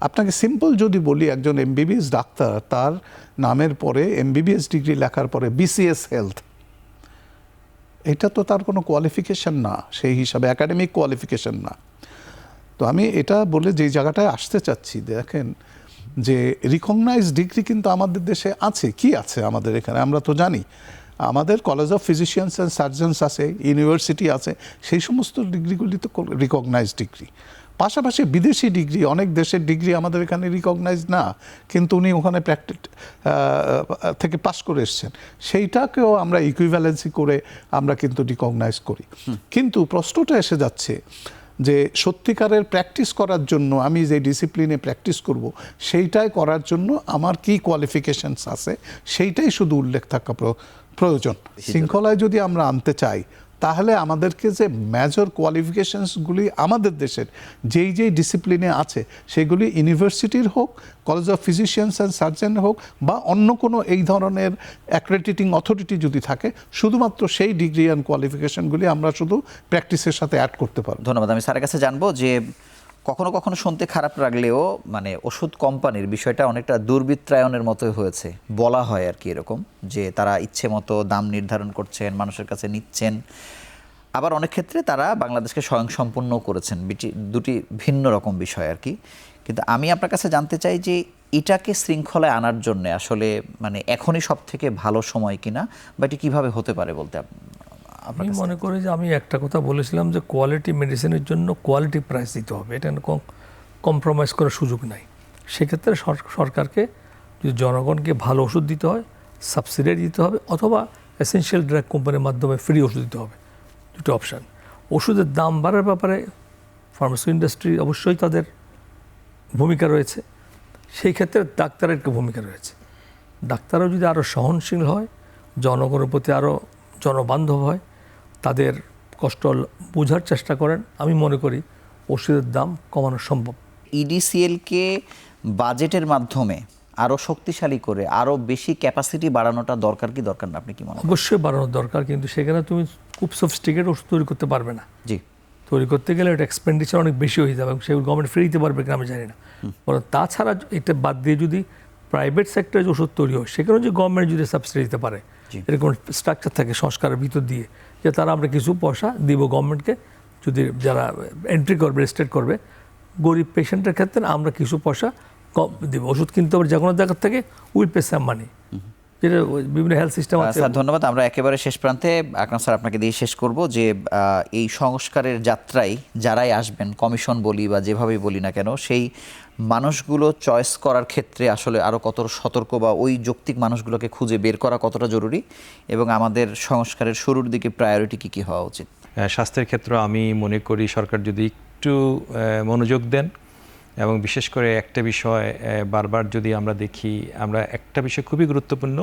আপনাকে সিম্পল যদি বলি, একজন এমবিবিএস ডাক্তার, তার নামের পরে এমবিবিএস ডিগ্রি লেখার পরে বিসিএস হেলথ, এটা তো তার কোনো কোয়ালিফিকেশন না, সেই হিসাবে একাডেমিক কোয়ালিফিকেশন না। তো আমি এটা বলে যে জায়গাটায় আসতে চাচ্ছি, দেখেন যে রিকগনাইজ ডিগ্রি কিন্তু আমাদের দেশে আছে। কি আছে আমাদের এখানে আমরা তো জানি, আমাদের college of physicians and surgeons আছে, ইউনিভার্সিটি আছে, সেই সমস্ত ডিগ্রিগুলি তো রিকগনাইজ ডিগ্রি। পাশাপাশি বিদেশি ডিগ্রি, অনেক দেশের ডিগ্রি আমাদের এখানে রিকগনাইজ না, কিন্তু উনি ওখানে প্র্যাকটিস থেকে পাশ করে এসছেন, সেইটাকেও আমরা ইকুইভ্যালেন্সি করে আমরা কিন্তু রিকগনাইজ করি। কিন্তু প্রশ্নটা এসে যাচ্ছে যে সত্যিকারের প্র্যাকটিস করার জন্য, আমি যে ডিসিপ্লিনে প্র্যাকটিস করব, সেইটাই করার জন্য আমার কি কোয়ালিফিকেশনস আছে, সেইটাই শুধু উল্লেখ থাকা প্রয়োজন। শৃঙ্খলায় যদি আমরা আনতে চাই, তাহলে আমাদেরকে যে মেজর কোয়ালিফিকেশনসগুলি আমাদের দেশের যেই যেই ডিসিপ্লিনে আছে, সেগুলি ইউনিভার্সিটির হোক, college of physicians and surgeon হোক, বা অন্য কোনো এই ধরনের অ্যাক্রেডিটিং অথরিটি যদি থাকে, শুধুমাত্র সেই ডিগ্রি অ্যান্ড কোয়ালিফিকেশনগুলি আমরা শুধু প্র্যাকটিসের সাথে অ্যাড করতে পারব। ধন্যবাদ। আমি স্যারের কাছে জানবো যে কখনো কখনো শুনতে খারাপ লাগলেও মানে ওষুধ কোম্পানির বিষয়টা অনেকটা দুর্বৃত্তায়নের মতোই হয়েছে, বলা হয় আর কি এরকম, যে তারা ইচ্ছে মতো দাম নির্ধারণ করছেন, মানুষের কাছে নিচ্ছেন। আবার অনেক ক্ষেত্রে তারা বাংলাদেশকে স্বয়ংসম্পূর্ণ করেছেন, দুটি ভিন্ন রকম বিষয় আর কি। কিন্তু আমি আপনার কাছে জানতে চাই যে এটাকে শৃঙ্খলায় আনার জন্য আসলে মানে এখনই সব থেকে ভালো সময় কিনা, বা এটি কীভাবে হতে পারে বলতে আমি মনে করি যে আমি একটা কথা বলেছিলাম যে কোয়ালিটি মেডিসিনের জন্য কোয়ালিটি প্রাইস দিতে হবে, এটা কম্প্রোমাইজ করার সুযোগ নাই। সেক্ষেত্রে সরকারকে যদি জনগণকে ভালো ওষুধ দিতে হয়, সাবসিডি দিতে হবে, অথবা এসেনশিয়াল ড্রাগ কোম্পানির মাধ্যমে ফ্রি ওষুধ দিতে হবে, দুটো অপশান। ওষুধের দাম বাড়ার ব্যাপারে ফার্মাসি ইন্ডাস্ট্রি অবশ্যই তাদের ভূমিকা রয়েছে, সেই ক্ষেত্রে ডাক্তারের একটা ভূমিকা রয়েছে। ডাক্তারও যদি আরও সহনশীল হয়, জনগণের প্রতি আরও জনবান্ধব হয়, তাদের কষ্ট বোঝার চেষ্টা করেন, আমি মনে করি ওষুধের দাম কমানো সম্ভব। ইডিসিএলকে বাজেটের মাধ্যমে আরও শক্তিশালী করে আরও বেশি ক্যাপাসিটি বাড়ানোটা দরকার কি দরকার না, আপনি কি মনে করেন? অবশ্যই বাড়ানোর দরকার, কিন্তু সেখানে তুমি খুব সফিস্টিকেটেড ওষুধ তৈরি করতে পারবে না। জি, তৈরি করতে গেলে এটা এক্সপেন্ডিচার অনেক বেশি হয়ে যাবে, এবং সেগুলো গভর্নমেন্ট ফ্রি দিতে পারবে কিনা আমি জানি না। বরং তাছাড়া এটা বাদ দিয়ে যদি প্রাইভেট সেক্টরে যে ওষুধ তৈরি হয়, সেখানে যদি গভর্নমেন্ট যদি সাবসিডি দিতে পারে, এরকম স্ট্রাকচার থাকে সংস্কারের ভিতর দিয়ে, যে তারা আমরা কিছু পয়সা দিব গভর্নমেন্টকে, যদি যারা এন্ট্রি করবে, রেজিস্ট্রেট করবে, গরিব পেশেন্টের ক্ষেত্রে আমরা কিছু পয়সা কম দিব, ওষুধ কিনতে হবে যে কোনো জায়গার থেকে, উইল পে সাম মানি, যেটা বিভিন্ন হেলথ সিস্টেম আছে। স্যার ধন্যবাদ। আমরা একেবারে শেষ প্রান্তে, আকরাম স্যার আপনাকে দিয়ে শেষ করব যে এই সংস্কারের যাত্রায় যারাই আসবেন, কমিশন বলি বা যেভাবেই বলি না কেন, সেই মানুষগুলো চয়েস করার ক্ষেত্রে আসলে আরও কত সতর্ক, বা ওই যৌক্তিক মানুষগুলোকে খুঁজে বের করা কতটা জরুরি, এবং আমাদের সংস্কারের শুরুর দিকে প্রায়োরিটি কী কী হওয়া উচিত? স্বাস্থ্যের ক্ষেত্রে আমি মনে করি সরকার যদি একটু মনোযোগ দেন, এবং বিশেষ করে একটা বিষয় বারবার যদি আমরা দেখি, আমরা একটা বিষয় খুবই গুরুত্বপূর্ণ,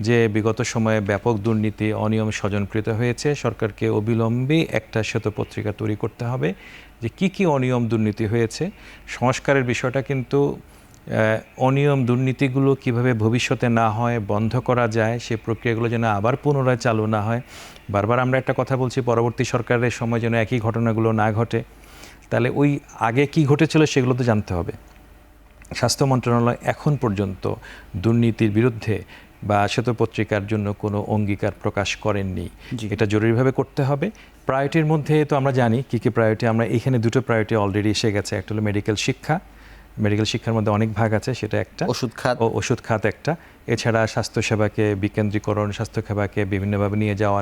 যে বিগত সময়ে ব্যাপক দুর্নীতি, অনিয়ম স্বজনপ্রীত হয়েছে। সরকারকে অবিলম্বে একটা শ্বেতপত্রিকা তৈরি করতে হবে যে কি কি অনিয়ম দুর্নীতি হয়েছে। সংস্কারের বিষয়টা কিন্তু অনিয়ম দুর্নীতিগুলো কিভাবে ভবিষ্যতে না হয়, বন্ধ করা যায়, সেই প্রক্রিয়াগুলো যেন আবার পুনরায় চালু না হয়। বারবার আমরা একটা কথা বলছি, পরবর্তী সরকারের সময় যেন একই ঘটনাগুলো না ঘটে। তাহলে ওই আগে কি ঘটেছিল সেগুলো তো জানতে হবে। স্বাস্থ্য মন্ত্রণালয় এখন পর্যন্ত দুর্নীতির বিরুদ্ধে বা শ্বেতপত্রিকার জন্য কোনো অঙ্গীকার প্রকাশ করেননি। এটা জরুরিভাবে করতে হবে। প্রায়োরিটির মধ্যে তো আমরা জানি কী কী প্রায়োরিটি, আমরা এখানে দুটো প্রায়োরিটি অলরেডি এসে গেছে। একটা হলো মেডিকেল শিক্ষা, মেডিকেল শিক্ষার মধ্যে অনেক ভাগ আছে, সেটা একটা। ওষুধ খাত একটা। এছাড়া স্বাস্থ্যসেবাকে বিকেন্দ্রীকরণ, স্বাস্থ্যসেবাকে বিভিন্নভাবে নিয়ে যাওয়া,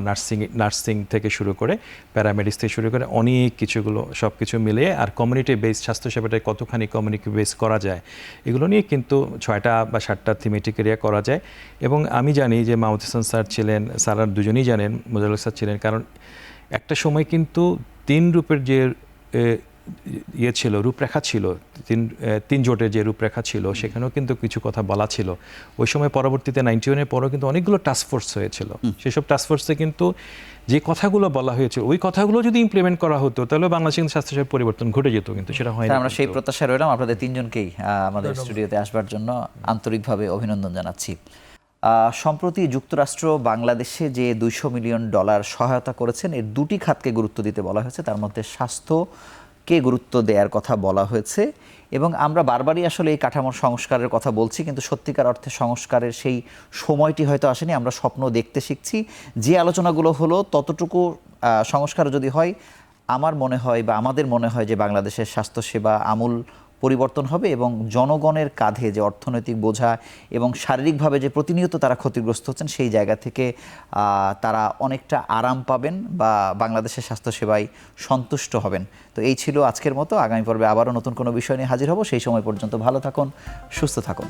নার্সিং থেকে শুরু করে প্যারামেডিক্স থেকে শুরু করে অনেক কিছুগুলো, সব কিছু মিলিয়ে, আর কমিউনিটি বেস স্বাস্থ্যসেবাটা কতখানি কমিউনিটি বেস করা যায়, এগুলো নিয়ে কিন্তু 6টা বা 7টা থিমেটিক এরিয়া করা যায়। এবং আমি জানি যে মাহমুদ হাসান স্যার ছিলেন, স্যার দুজনেই জানেন, মোজাল্লেম স্যার ছিলেন, কারণ একটা সময় কিন্তু 3 রূপের যে ছিল, রূপরেখা ছিল, তিন জোটের যে রূপরেখা ছিল, সেখানেও কিন্তু কিছু কথা বলা ছিল ওই সময়। পরবর্তীতে 91-এর পরও কিন্তু অনেকগুলো টাস্কফোর্স হয়েছিল। সেসব টাস্কফোর্সে কিন্তু যে কথাগুলো বলা হয়েছিল, ওই কথাগুলো যদি ইমপ্লিমেন্ট করা হতো, তাহলে বাংলাদেশের স্বাস্থ্যসেবার পরিবর্তন ঘটে যেত, কিন্তু সেটা হয় না। আমরা সেই প্রত্যাশা রইলাম। আপনাদের 3জনকেই আমাদের স্টুডিওতে আসবার জন্য আন্তরিকভাবে অভিনন্দন জানাচ্ছি। সম্প্রতি যুক্তরাষ্ট্র বাংলাদেশে যে $200 মিলিয়ন সহায়তা করেছেন, এর দুটি খাতকে গুরুত্ব দিতে বলা হয়েছে। তার মধ্যে স্বাস্থ্যকে গুরুত্ব দেওয়ার কথা বলা হয়েছে এবং আমরা বারবারই আসলে এই কাঠামোর সংস্কারের কথা বলছি, কিন্তু সত্যিকার অর্থে সংস্কারের সেই সময়টি হয়তো আসেনি। আমরা স্বপ্ন দেখতে শিখছি। যে আলোচনাগুলো হলো ততটুকু সংস্কার যদি হয়, আমার মনে হয় বা আমাদের মনে হয় যে বাংলাদেশের স্বাস্থ্যসেবা আমূল পরিবর্তন হবে এবং জনগণের কাঁধে যে অর্থনৈতিক বোঝা এবং শারীরিকভাবে যে প্রতিনিয়ত তারা ক্ষতিগ্রস্ত হচ্ছেন, সেই জায়গা থেকে তারা অনেকটা আরাম পাবেন বা বাংলাদেশের স্বাস্থ্যসেবায় সন্তুষ্ট হবেন। তো এই ছিল আজকের মতো। আগামী পর্বে আবারও নতুন কোনো বিষয় নিয়ে হাজির হব। সেই সময় পর্যন্ত ভালো থাকুন, সুস্থ থাকুন।